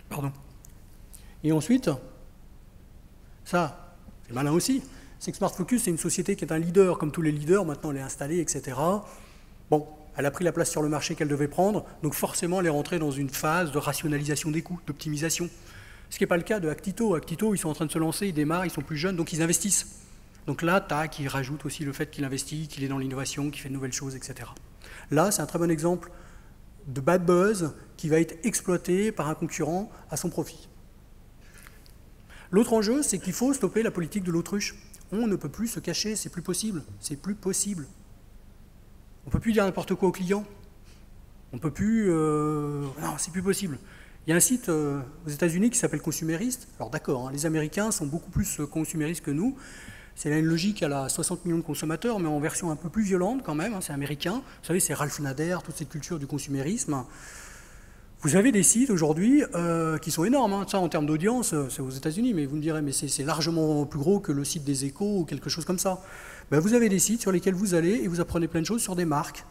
Pardon. Et ensuite, ça, c'est malin aussi, c'est que Smart Focus, c'est une société qui est un leader, comme tous les leaders, maintenant elle est installée, etc. Bon, elle a pris la place sur le marché qu'elle devait prendre, donc forcément, elle est rentrée dans une phase de rationalisation des coûts, d'optimisation. Ce qui n'est pas le cas de Actito. Actito, ils sont en train de se lancer, ils démarrent, ils sont plus jeunes, donc ils investissent. Donc là, tac, ils rajoutent aussi le fait qu'il investit, qu'il est dans l'innovation, qu'il fait de nouvelles choses, etc. Là, c'est un très bon exemple de bad buzz qui va être exploité par un concurrent à son profit. L'autre enjeu, c'est qu'il faut stopper la politique de l'autruche. On ne peut plus se cacher, c'est plus possible. C'est plus possible. On ne peut plus dire n'importe quoi aux clients. On ne peut plus... Non, c'est plus possible. Il y a un site aux États-Unis qui s'appelle Consumériste. Alors d'accord, les Américains sont beaucoup plus consuméristes que nous. C'est là une logique à la 60 millions de consommateurs, mais en version un peu plus violente quand même. C'est américain. Vous savez, c'est Ralph Nader, toute cette culture du consumérisme. Vous avez des sites aujourd'hui qui sont énormes. Ça, en termes d'audience, c'est aux États-Unis, mais vous me direz, mais c'est largement plus gros que le site des Échos ou quelque chose comme ça. Vous avez des sites sur lesquels vous allez et vous apprenez plein de choses sur des marques.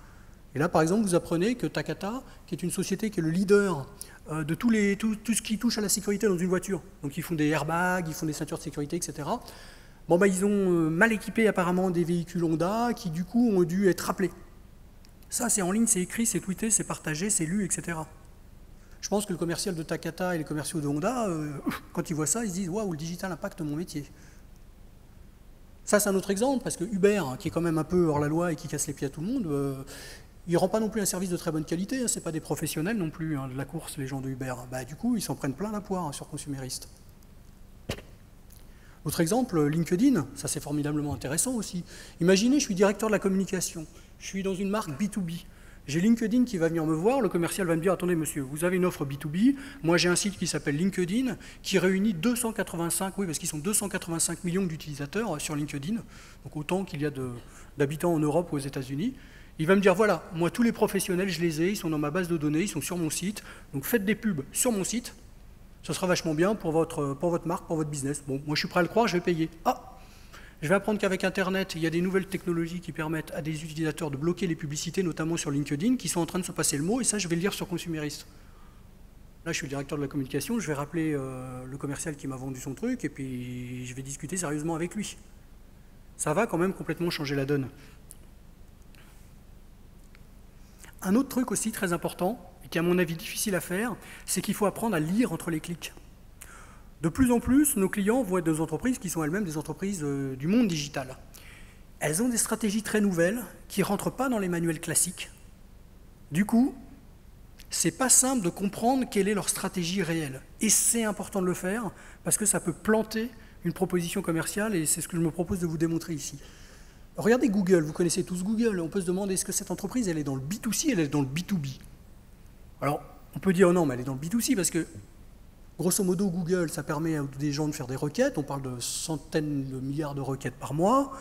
Et là, par exemple, vous apprenez que Takata, qui est une société qui est le leader de tout ce qui touche à la sécurité dans une voiture. Donc ils font des airbags, ils font des ceintures de sécurité, etc. Ils ont mal équipé apparemment des véhicules Honda qui du coup ont dû être rappelés. Ça c'est en ligne, c'est écrit, c'est tweeté, c'est partagé, c'est lu, etc. Je pense que le commercial de Takata et les commerciaux de Honda, quand ils voient ça, ils se disent « Waouh, le digital impacte mon métier ». Ça c'est un autre exemple, parce que Uber, qui est quand même un peu hors la loi et qui casse les pieds à tout le monde, il ne rend pas non plus un service de très bonne qualité, ce n'est pas des professionnels non plus de la course, les gens de Uber. Du coup, ils s'en prennent plein la poire sur Consumériste. Autre exemple, LinkedIn, ça c'est formidablement intéressant aussi. Imaginez, je suis directeur de la communication, je suis dans une marque B2B. J'ai LinkedIn qui va venir me voir, le commercial va me dire « Attendez monsieur, vous avez une offre B2B, moi j'ai un site qui s'appelle LinkedIn, qui réunit 285, oui parce qu'ils sont 285 millions d'utilisateurs sur LinkedIn, donc autant qu'il y a d'habitants en Europe ou aux États-Unis. Il va me dire, voilà, moi tous les professionnels, je les ai, ils sont dans ma base de données, ils sont sur mon site, donc faites des pubs sur mon site, ce sera vachement bien pour votre marque, pour votre business. Bon, moi je suis prêt à le croire, je vais payer. Ah, je vais apprendre qu'avec Internet, il y a des nouvelles technologies qui permettent à des utilisateurs de bloquer les publicités, notamment sur LinkedIn, qui sont en train de se passer le mot, et ça je vais le lire sur Consumériste. Là je suis le directeur de la communication, je vais rappeler le commercial qui m'a vendu son truc, et puis je vais discuter sérieusement avec lui. Ça va quand même complètement changer la donne. Un autre truc aussi très important, et qui est à mon avis difficile à faire, c'est qu'il faut apprendre à lire entre les clics. De plus en plus, nos clients vont être des entreprises qui sont elles-mêmes des entreprises du monde digital. Elles ont des stratégies très nouvelles qui ne rentrent pas dans les manuels classiques. Du coup, c'est pas simple de comprendre quelle est leur stratégie réelle. Et c'est important de le faire parce que ça peut planter une proposition commerciale et c'est ce que je me propose de vous démontrer ici. Regardez Google, vous connaissez tous Google, on peut se demander est-ce que cette entreprise elle est dans le B2C, elle est dans le B2B. Alors, on peut dire non, mais elle est dans le B2C parce que, grosso modo, Google, ça permet à des gens de faire des requêtes, on parle de centaines de milliards de requêtes par mois.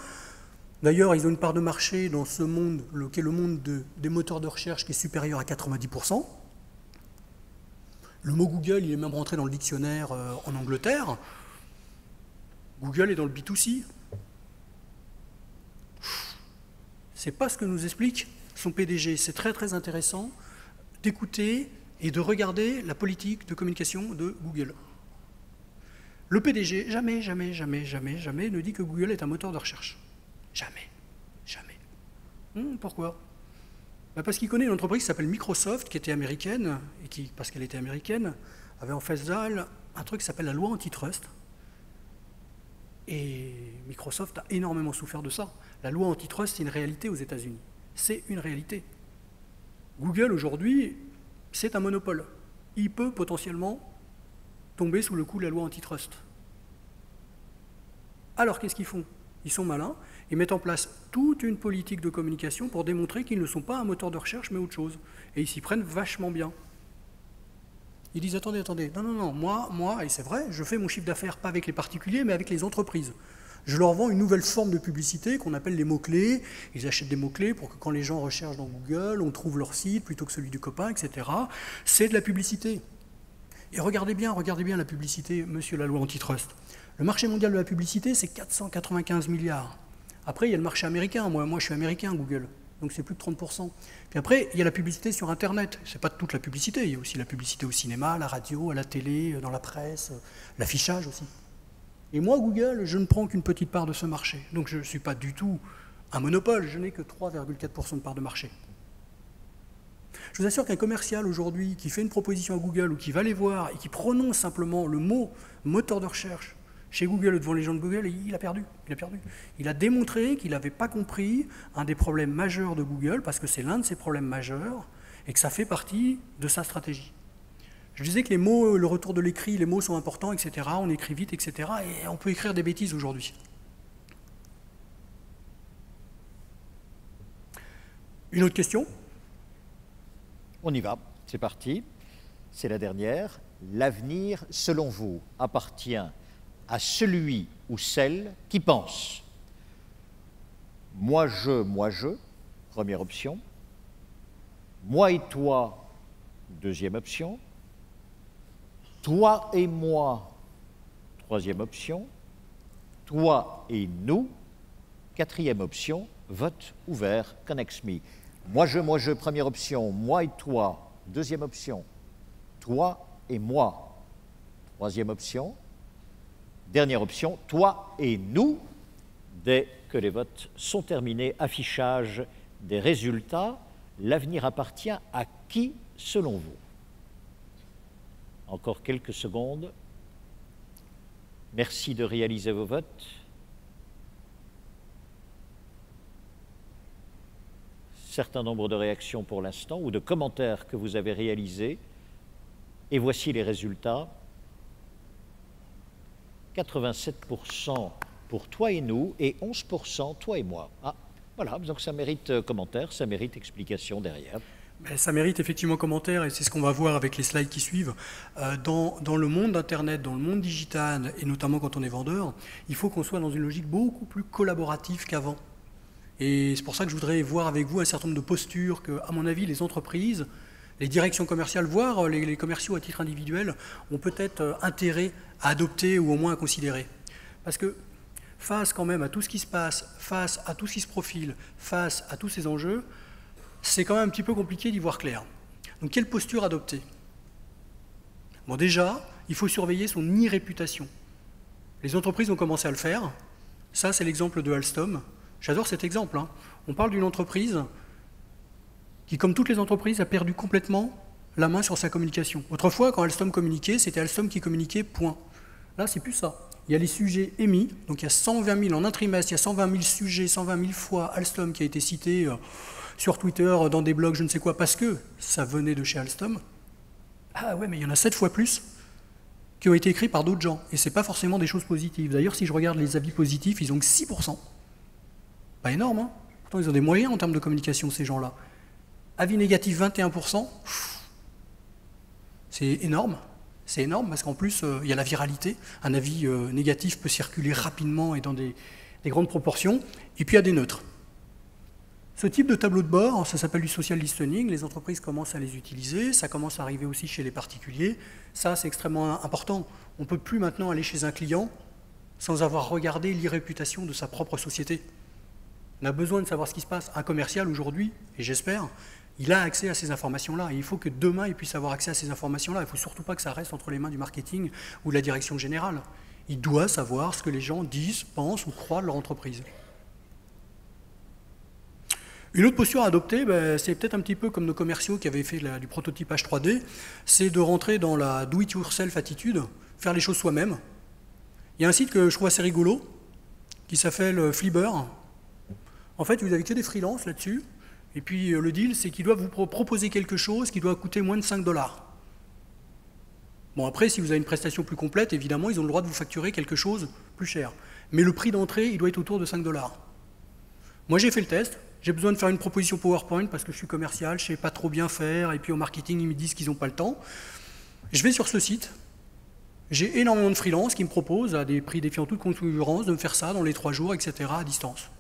D'ailleurs, ils ont une part de marché dans ce monde, qui est le monde des moteurs de recherche, qui est supérieur à 90%. Le mot Google, il est même rentré dans le dictionnaire en Angleterre. Google est dans le B2C. C'est pas ce que nous explique son PDG. C'est très très intéressant d'écouter et de regarder la politique de communication de Google. Le PDG, jamais ne dit que Google est un moteur de recherche. Jamais. Pourquoi? Parce qu'il connaît une entreprise qui s'appelle Microsoft, qui était américaine, et qui, parce qu'elle était américaine, avait en face d'elle un truc qui s'appelle la loi antitrust. Et Microsoft a énormément souffert de ça. La loi antitrust, c'est une réalité aux États-Unis. C'est une réalité. Google, aujourd'hui, c'est un monopole. Il peut potentiellement tomber sous le coup de la loi antitrust. Alors, qu'est-ce qu'ils font? Ils sont malins, ils mettent en place toute une politique de communication pour démontrer qu'ils ne sont pas un moteur de recherche, mais autre chose. Et ils s'y prennent vachement bien. Ils disent, attendez, non, moi, et c'est vrai, je fais mon chiffre d'affaires pas avec les particuliers, mais avec les entreprises. Je leur vends une nouvelle forme de publicité qu'on appelle les mots-clés. Ils achètent des mots-clés pour que quand les gens recherchent dans Google, on trouve leur site plutôt que celui du copain, etc. C'est de la publicité. Et regardez bien la publicité, monsieur la loi antitrust. Le marché mondial de la publicité, c'est 495 milliards. Après, il y a le marché américain. Moi, je suis américain, Google. Donc c'est plus de 30%. Puis après, il y a la publicité sur Internet. C'est pas toute la publicité. Il y a aussi la publicité au cinéma, à la radio, à la télé, dans la presse, l'affichage aussi. Et moi, Google, je ne prends qu'une petite part de ce marché. Donc je ne suis pas du tout un monopole. Je n'ai que 3,4% de part de marché. Je vous assure qu'un commercial aujourd'hui qui fait une proposition à Google ou qui va les voir et qui prononce simplement le mot moteur de recherche chez Google, devant les gens de Google, il a perdu. Il a démontré qu'il n'avait pas compris un des problèmes majeurs de Google, parce que c'est l'un de ses problèmes majeurs, et que ça fait partie de sa stratégie. Je disais que les mots, le retour de l'écrit, les mots sont importants, etc. On écrit vite, etc. Et on peut écrire des bêtises aujourd'hui. Une autre question? On y va, c'est parti. C'est la dernière. L'avenir, selon vous, appartient à celui ou celle qui pense. Moi, je, première option. Moi et toi, deuxième option. Toi et moi, troisième option. Toi et nous, quatrième option. Vote ouvert, Connect Me. Moi, je, première option. Moi et toi, deuxième option. Toi et moi, troisième option. Dernière option, toi et nous. Dès que les votes sont terminés, affichage des résultats. L'avenir appartient à qui, selon vous? Encore quelques secondes. Merci de réaliser vos votes. Certain nombre de réactions pour l'instant ou de commentaires que vous avez réalisés. Et voici les résultats. 87% pour toi et nous et 11% toi et moi. Ah, voilà, donc ça mérite commentaire, ça mérite explication derrière. Ça mérite effectivement commentaire et c'est ce qu'on va voir avec les slides qui suivent. Dans le monde d'Internet, dans le monde digital et notamment quand on est vendeur, il faut qu'on soit dans une logique beaucoup plus collaborative qu'avant. Et c'est pour ça que je voudrais voir avec vous un certain nombre de postures que, à mon avis, les entreprises, les directions commerciales, voire les commerciaux à titre individuel, ont peut-être intérêt à adopter ou au moins à considérer. Parce que face quand même à tout ce qui se passe, face à tout ce qui se profile, face à tous ces enjeux, c'est quand même un petit peu compliqué d'y voir clair. Donc quelle posture adopter? Bon, déjà, il faut surveiller son e-réputation. Les entreprises ont commencé à le faire. Ça, c'est l'exemple de Alstom. J'adore cet exemple. On parle d'une entreprise qui, comme toutes les entreprises, a perdu complètement la main sur sa communication. Autrefois, quand Alstom communiquait, c'était Alstom qui communiquait, point. Là, c'est plus ça. Il y a les sujets émis, donc il y a 120 000 en un trimestre, il y a 120 000 sujets, 120 000 fois Alstom qui a été cité sur Twitter, dans des blogs, je ne sais quoi, parce que ça venait de chez Alstom. Ah ouais, mais il y en a 7 fois plus qui ont été écrits par d'autres gens, et ce n'est pas forcément des choses positives. D'ailleurs, si je regarde les avis positifs, ils ont que 6%. Pas énorme, hein. Pourtant, ils ont des moyens en termes de communication, ces gens-là. Avis négatif, 21%. C'est énorme. C'est énorme parce qu'en plus, il y a la viralité. Un avis négatif peut circuler rapidement et dans des grandes proportions. Et puis, il y a des neutres. Ce type de tableau de bord, ça s'appelle du social listening. Les entreprises commencent à les utiliser. Ça commence à arriver aussi chez les particuliers. Ça, c'est extrêmement important. On ne peut plus maintenant aller chez un client sans avoir regardé l'e-réputation de sa propre société. On a besoin de savoir ce qui se passe. Un commercial, aujourd'hui, et j'espère, il a accès à ces informations-là. Et il faut que demain, il puisse avoir accès à ces informations-là. Il ne faut surtout pas que ça reste entre les mains du marketing ou de la direction générale. Il doit savoir ce que les gens disent, pensent ou croient de leur entreprise. Une autre posture à adopter, c'est peut-être un petit peu comme nos commerciaux qui avaient fait du prototypage 3D, c'est de rentrer dans la do-it-yourself attitude, faire les choses soi-même. Il y a un site que je trouve assez rigolo, qui s'appelle Flibber. En fait, vous n'avez que des freelances là-dessus, et puis le deal, c'est qu'ils doivent vous proposer quelque chose qui doit coûter moins de 5 $. Bon, après, si vous avez une prestation plus complète, évidemment, ils ont le droit de vous facturer quelque chose plus cher. Mais le prix d'entrée, il doit être autour de 5 $. Moi, j'ai fait le test. J'ai besoin de faire une proposition PowerPoint parce que je suis commercial, je ne sais pas trop bien faire, et puis au marketing, ils me disent qu'ils n'ont pas le temps. Je vais sur ce site. J'ai énormément de freelance qui me proposent, à des prix défiant toute concurrence, de me faire ça dans les 3 jours, etc., à distance.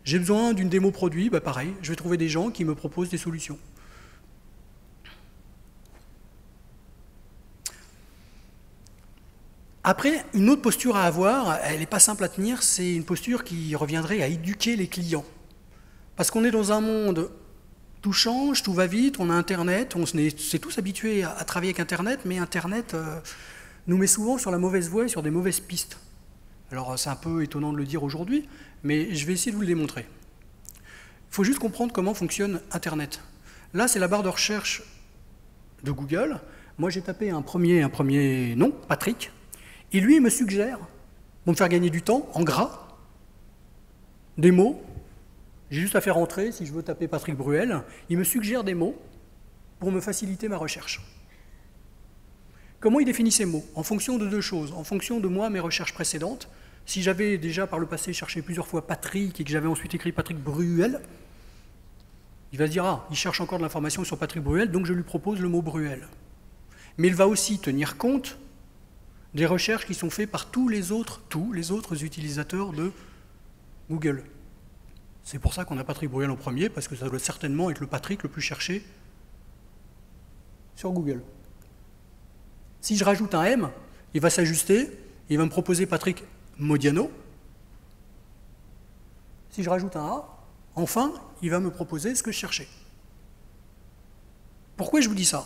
J'ai besoin d'une démo produit, pareil, je vais trouver des gens qui me proposent des solutions. Après, une autre posture à avoir, elle n'est pas simple à tenir, c'est une posture qui reviendrait à éduquer les clients. Parce qu'on est dans un monde, tout change, tout va vite, on a Internet, on s'est tous habitués à travailler avec Internet, mais Internet nous met souvent sur la mauvaise voie et sur des mauvaises pistes. Alors c'est un peu étonnant de le dire aujourd'hui, mais je vais essayer de vous le démontrer. Il faut juste comprendre comment fonctionne Internet. Là, c'est la barre de recherche de Google. Moi, j'ai tapé un premier nom, Patrick, et lui, il me suggère, pour me faire gagner du temps, en gras, des mots. J'ai juste à faire entrer, si je veux taper Patrick Bruel, il me suggère des mots pour me faciliter ma recherche. Comment il définit ces mots? En fonction de deux choses. En fonction de moi, mes recherches précédentes. Si j'avais déjà par le passé cherché plusieurs fois Patrick et que j'avais ensuite écrit Patrick Bruel, il va se dire, ah, il cherche encore de l'information sur Patrick Bruel, donc je lui propose le mot Bruel. Mais il va aussi tenir compte des recherches qui sont faites par tous les autres utilisateurs de Google. C'est pour ça qu'on a Patrick Bruel en premier, parce que ça doit certainement être le Patrick le plus cherché sur Google. Si je rajoute un M, il va s'ajuster, il va me proposer Patrick Modiano. Si je rajoute un A, enfin, il va me proposer ce que je cherchais. Pourquoi je vous dis ça?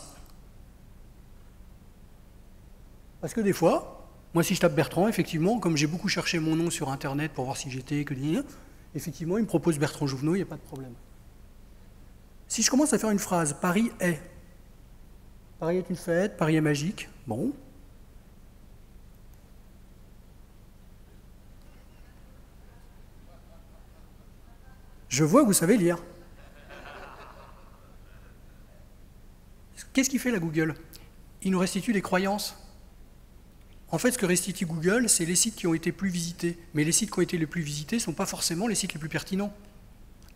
Parce que des fois, moi si je tape Bertrand, effectivement, comme j'ai beaucoup cherché mon nom sur Internet pour voir si j'étais, effectivement, il me propose Bertrand Jouvenot, il n'y a pas de problème. Si je commence à faire une phrase, Paris est une fête, Paris est magique, bon. Je vois que vous savez lire. Qu'est-ce qu'il fait la Google? Il nous restitue des croyances. En fait, ce que restitue Google, c'est les sites qui ont été plus visités. Mais les sites qui ont été les plus visités ne sont pas forcément les sites les plus pertinents.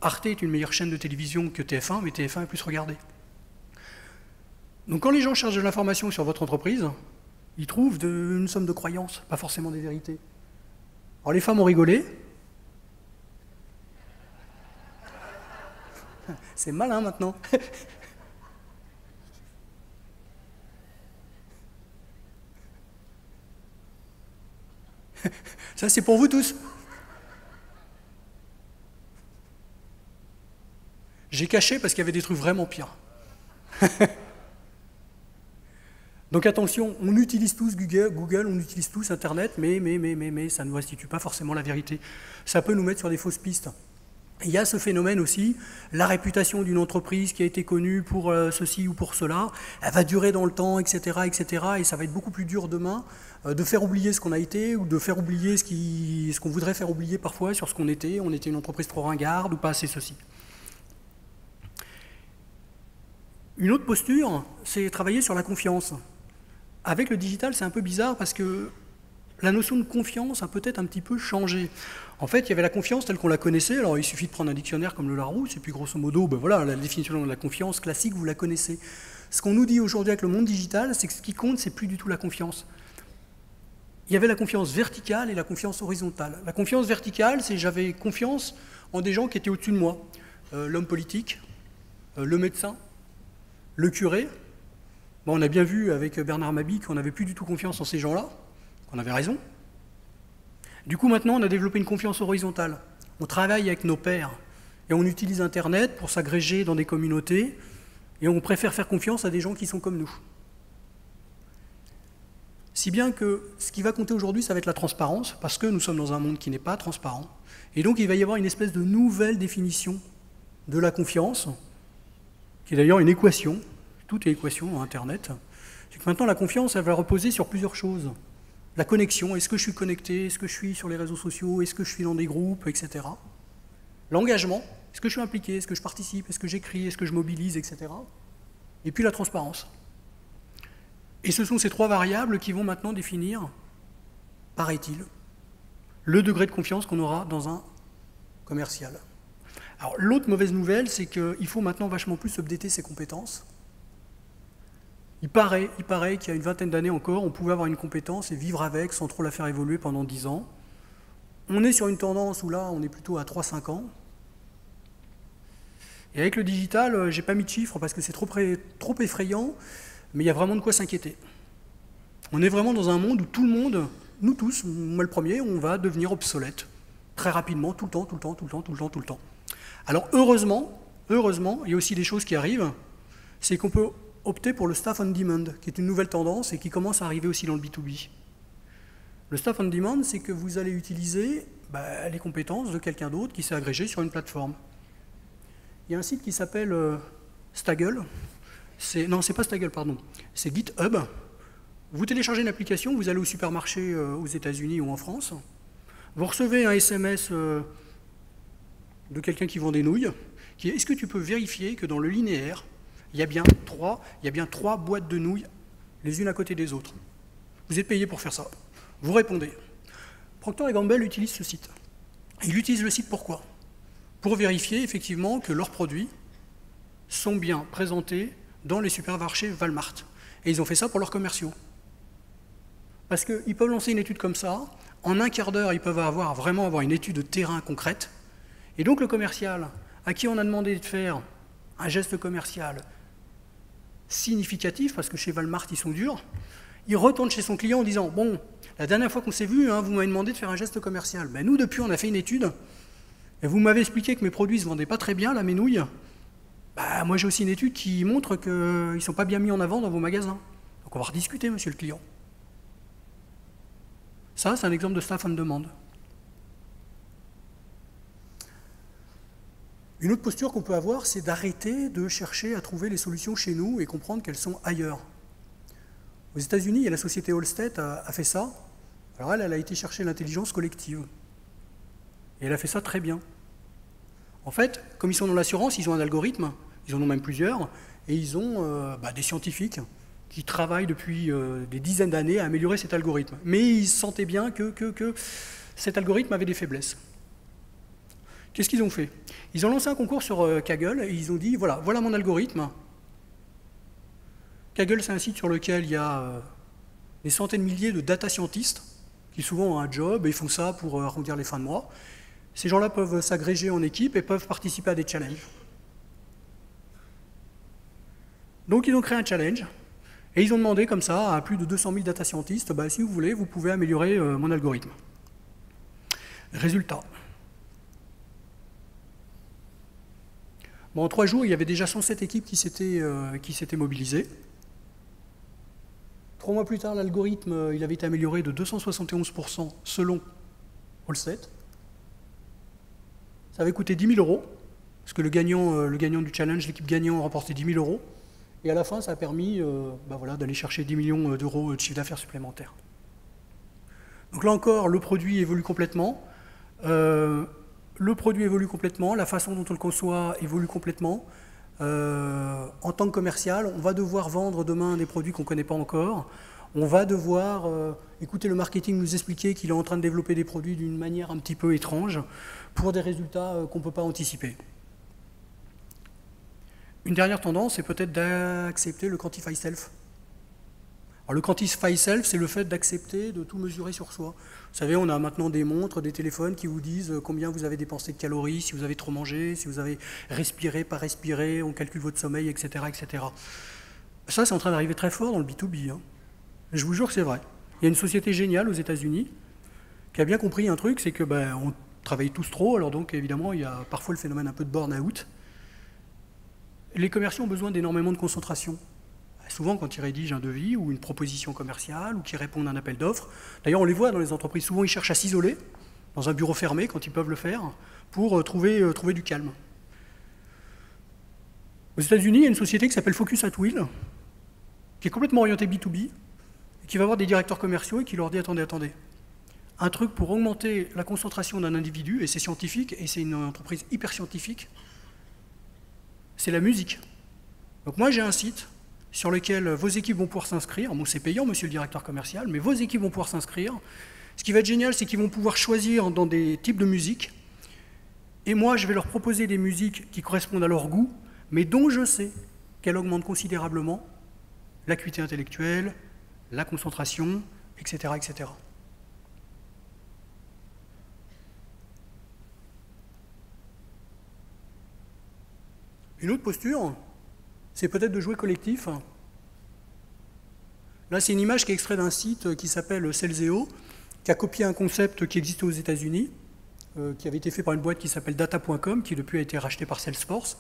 Arte est une meilleure chaîne de télévision que TF1, mais TF1 est plus regardé. Donc quand les gens cherchent de l'information sur votre entreprise, ils trouvent une somme de croyances, pas forcément des vérités. Alors les femmes ont rigolé. C'est malin maintenant. Ça, c'est pour vous tous. J'ai caché parce qu'il y avait des trucs vraiment pires. Donc attention, on utilise tous Google, on utilise tous Internet, mais ça ne nous restitue pas forcément la vérité. Ça peut nous mettre sur des fausses pistes. Il y a ce phénomène aussi, la réputation d'une entreprise qui a été connue pour ceci ou pour cela, elle va durer dans le temps, etc., et ça va être beaucoup plus dur demain de faire oublier ce qu'on a été ou de faire oublier ce qu'on voudrait faire oublier parfois sur ce qu'on était. On était une entreprise trop ringarde ou pas assez ceci. Une autre posture, c'est travailler sur la confiance. Avec le digital, c'est un peu bizarre parce que la notion de confiance a peut-être un petit peu changé. En fait, il y avait la confiance telle qu'on la connaissait, alors il suffit de prendre un dictionnaire comme le Larousse, et puis grosso modo, voilà, la définition de la confiance classique, vous la connaissez. Ce qu'on nous dit aujourd'hui avec le monde digital, c'est que ce qui compte, c'est plus du tout la confiance. Il y avait la confiance verticale et la confiance horizontale. La confiance verticale, c'est j'avais confiance en des gens qui étaient au-dessus de moi. L'homme politique, le médecin, le curé. Bon, on a bien vu avec Bernard Mabie qu'on n'avait plus du tout confiance en ces gens-là, qu'on avait raison. Du coup, maintenant, on a développé une confiance horizontale. On travaille avec nos pairs et on utilise Internet pour s'agréger dans des communautés et on préfère faire confiance à des gens qui sont comme nous. Si bien que ce qui va compter aujourd'hui, ça va être la transparence, parce que nous sommes dans un monde qui n'est pas transparent. Et donc, il va y avoir une espèce de nouvelle définition de la confiance, qui est d'ailleurs une équation, tout est équation dans Internet, c'est que maintenant la confiance, elle va reposer sur plusieurs choses. La connexion, est-ce que je suis connecté, est-ce que je suis sur les réseaux sociaux, est-ce que je suis dans des groupes, etc. L'engagement, est-ce que je suis impliqué, est-ce que je participe, est-ce que j'écris, est-ce que je mobilise, etc. Et puis la transparence. Et ce sont ces trois variables qui vont maintenant définir, paraît-il, le degré de confiance qu'on aura dans un commercial. Alors l'autre mauvaise nouvelle, c'est qu'il faut maintenant vachement plus updater ses compétences. Il paraît qu'il y a une vingtaine d'années encore, on pouvait avoir une compétence et vivre avec sans trop la faire évoluer pendant 10 ans. On est sur une tendance où là, on est plutôt à 3-5 ans. Et avec le digital, j'ai pas mis de chiffres parce que c'est trop effrayant, mais il y a vraiment de quoi s'inquiéter. On est vraiment dans un monde où tout le monde, nous tous, moi le premier, on va devenir obsolète. Très rapidement, tout le temps. Alors heureusement, il y a aussi des choses qui arrivent, c'est qu'on peut opter pour le staff on demand, qui est une nouvelle tendance et qui commence à arriver aussi dans le B2B. Le staff on demand, c'est que vous allez utiliser les compétences de quelqu'un d'autre qui s'est agrégé sur une plateforme. Il y a un site qui s'appelle Staggle. Non, c'est pas Staggle, pardon. C'est GitHub. Vous téléchargez une application, vous allez au supermarché aux États-Unis ou en France. Vous recevez un SMS de quelqu'un qui vend des nouilles, qui est: est-ce que tu peux vérifier que dans le linéaire, il y a bien trois boîtes de nouilles les unes à côté des autres. Vous êtes payé pour faire ça. Vous répondez. Procter & Gamble utilise ce site. Il utilise le site pourquoi? Pour vérifier effectivement que leurs produits sont bien présentés dans les supermarchés Walmart. Et ils ont fait ça pour leurs commerciaux. Parce qu'ils peuvent lancer une étude comme ça, en un quart d'heure, ils peuvent vraiment avoir une étude de terrain concrète. Et donc le commercial, à qui on a demandé de faire un geste commercial significatif, parce que chez Walmart, ils sont durs, il retourne chez son client en disant: bon, la dernière fois qu'on s'est vu, vous m'avez demandé de faire un geste commercial. Ben, nous, depuis, on a fait une étude, et vous m'avez expliqué que mes produits ne se vendaient pas très bien, là, mes nouilles. Moi, j'ai aussi une étude qui montre qu'ils ne sont pas bien mis en avant dans vos magasins. Donc on va rediscuter, monsieur le client. Ça, c'est un exemple de staff on demand. Une autre posture qu'on peut avoir, c'est d'arrêter de chercher à trouver les solutions chez nous et comprendre qu'elles sont ailleurs. Aux États-Unis, il y a la société Allstate a fait ça. Alors elle a été chercher l'intelligence collective. Et elle a fait ça très bien. En fait, comme ils sont dans l'assurance, ils ont un algorithme, ils en ont même plusieurs, et ils ont des scientifiques qui travaillent depuis des dizaines d'années à améliorer cet algorithme. Mais ils sentaient bien que cet algorithme avait des faiblesses. Qu'est-ce qu'ils ont fait? Ils ont lancé un concours sur Kaggle et ils ont dit: voilà mon algorithme. Kaggle, c'est un site sur lequel il y a des centaines de milliers de data scientists qui souvent ont un job et ils font ça pour arrondir les fins de mois. Ces gens-là peuvent s'agréger en équipe et peuvent participer à des challenges. Donc ils ont créé un challenge et ils ont demandé comme ça à plus de 200 000 data scientists: si vous voulez, vous pouvez améliorer mon algorithme. Résultat. En 3 jours, il y avait déjà 107 équipes qui s'étaient mobilisées. 3 mois plus tard, l'algorithme il avait été amélioré de 271% selon Allstate. Ça avait coûté 10 000 €, parce que le gagnant du challenge, l'équipe gagnante, remportait 10 000 €. Et à la fin, ça a permis d'aller chercher 10 millions d'euros de chiffre d'affaires supplémentaire. Donc là encore, le produit évolue complètement. La façon dont on le conçoit évolue complètement. En tant que commercial, on va devoir vendre demain des produits qu'on ne connaît pas encore. On va devoir écouter le marketing nous expliquer qu'il est en train de développer des produits d'une manière un petit peu étrange pour des résultats qu'on ne peut pas anticiper. Une dernière tendance, c'est peut-être d'accepter le Quantify Self. Alors, le Quantify Self, c'est le fait d'accepter de tout mesurer sur soi. Vous savez, on a maintenant des montres, des téléphones qui vous disent combien vous avez dépensé de calories, si vous avez trop mangé, si vous avez respiré, pas respiré, on calcule votre sommeil, etc. etc. Ça, c'est en train d'arriver très fort dans le B2B. Je vous jure que c'est vrai. Il y a une société géniale aux États-Unis qui a bien compris un truc, c'est que on travaille tous trop, alors donc évidemment, il y a parfois le phénomène un peu de burn-out. Les commerciaux ont besoin d'énormément de concentration. Souvent, quand ils rédigent un devis ou une proposition commerciale ou qu'ils répondent à un appel d'offres, d'ailleurs on les voit dans les entreprises, souvent ils cherchent à s'isoler dans un bureau fermé quand ils peuvent le faire pour trouver du calme. Aux États-Unis, il y a une société qui s'appelle Focus at Will, qui est complètement orientée B2B, et qui va voir des directeurs commerciaux et qui leur dit « Attendez, un truc pour augmenter la concentration d'un individu, et c'est scientifique, et c'est une entreprise hyper scientifique, c'est la musique. Donc moi, j'ai un site sur lequel vos équipes vont pouvoir s'inscrire. Bon, c'est payant, monsieur le directeur commercial, mais vos équipes vont pouvoir s'inscrire. Ce qui va être génial, c'est qu'ils vont pouvoir choisir dans des types de musique. Et moi, je vais leur proposer des musiques qui correspondent à leur goût, mais dont je sais qu'elles augmentent considérablement l'acuité intellectuelle, la concentration, etc., etc. Une autre posture, c'est peut-être de jouer collectif. Là, c'est une image qui est extraite d'un site qui s'appelle Celzeo, qui a copié un concept qui existait aux États-Unis, qui avait été fait par une boîte qui s'appelle Data.com, qui depuis a été rachetée par Salesforce.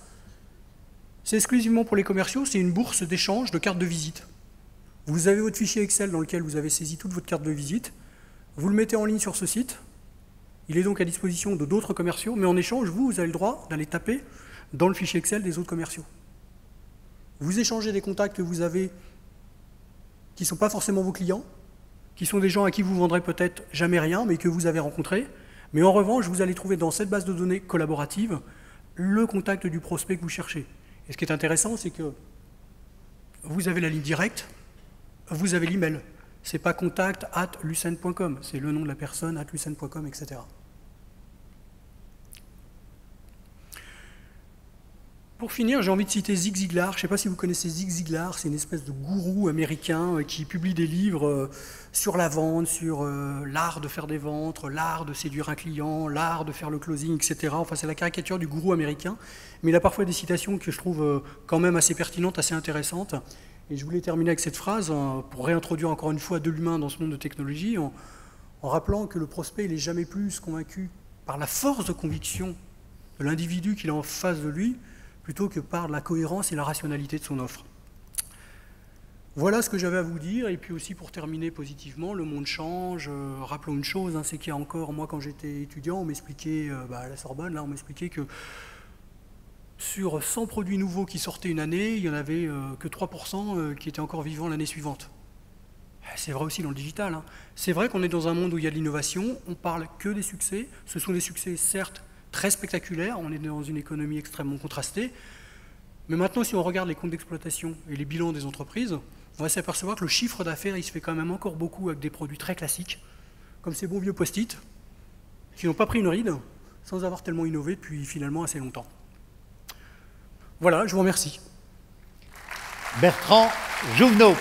C'est exclusivement pour les commerciaux, c'est une bourse d'échange de cartes de visite. Vous avez votre fichier Excel dans lequel vous avez saisi toute votre carte de visite, vous le mettez en ligne sur ce site, il est donc à disposition de d'autres commerciaux, mais en échange, vous avez le droit d'aller taper dans le fichier Excel des autres commerciaux. Vous échangez des contacts que vous avez qui ne sont pas forcément vos clients, qui sont des gens à qui vous ne vendrez peut-être jamais rien, mais que vous avez rencontrés. Mais en revanche, vous allez trouver dans cette base de données collaborative le contact du prospect que vous cherchez. Et ce qui est intéressant, c'est que vous avez la ligne directe, vous avez l'email. Ce n'est pas contact@lucent.com, c'est le nom de la personne, @lucent.com, etc. Pour finir, j'ai envie de citer Zig Ziglar. Je ne sais pas si vous connaissez Zig Ziglar, c'est une espèce de gourou américain qui publie des livres sur la vente, sur l'art de faire des ventes, l'art de séduire un client, l'art de faire le closing, etc. Enfin, c'est la caricature du gourou américain. Mais il a parfois des citations que je trouve quand même assez pertinentes, assez intéressantes. Et je voulais terminer avec cette phrase pour réintroduire encore une fois de l'humain dans ce monde de technologie, en rappelant que le prospect n'est jamais plus convaincu par la force de conviction de l'individu qu'il a en face de lui, plutôt que par la cohérence et la rationalité de son offre. Voilà ce que j'avais à vous dire, et puis aussi pour terminer positivement, le monde change. Rappelons une chose, c'est qu'il y a encore, moi quand j'étais étudiant, on m'expliquait, à la Sorbonne, là on m'expliquait que sur 100 produits nouveaux qui sortaient une année, il n'y en avait que 3% qui étaient encore vivants l'année suivante. C'est vrai aussi dans le digital. C'est vrai qu'on est dans un monde où il y a de l'innovation, on parle que des succès, ce sont des succès certes très spectaculaire, on est dans une économie extrêmement contrastée. Mais maintenant, si on regarde les comptes d'exploitation et les bilans des entreprises, on va s'apercevoir que le chiffre d'affaires, il se fait quand même encore beaucoup avec des produits très classiques, comme ces bons vieux post-it, qui n'ont pas pris une ride, sans avoir tellement innové depuis finalement assez longtemps. Voilà, je vous remercie. Bertrand Jouvenot.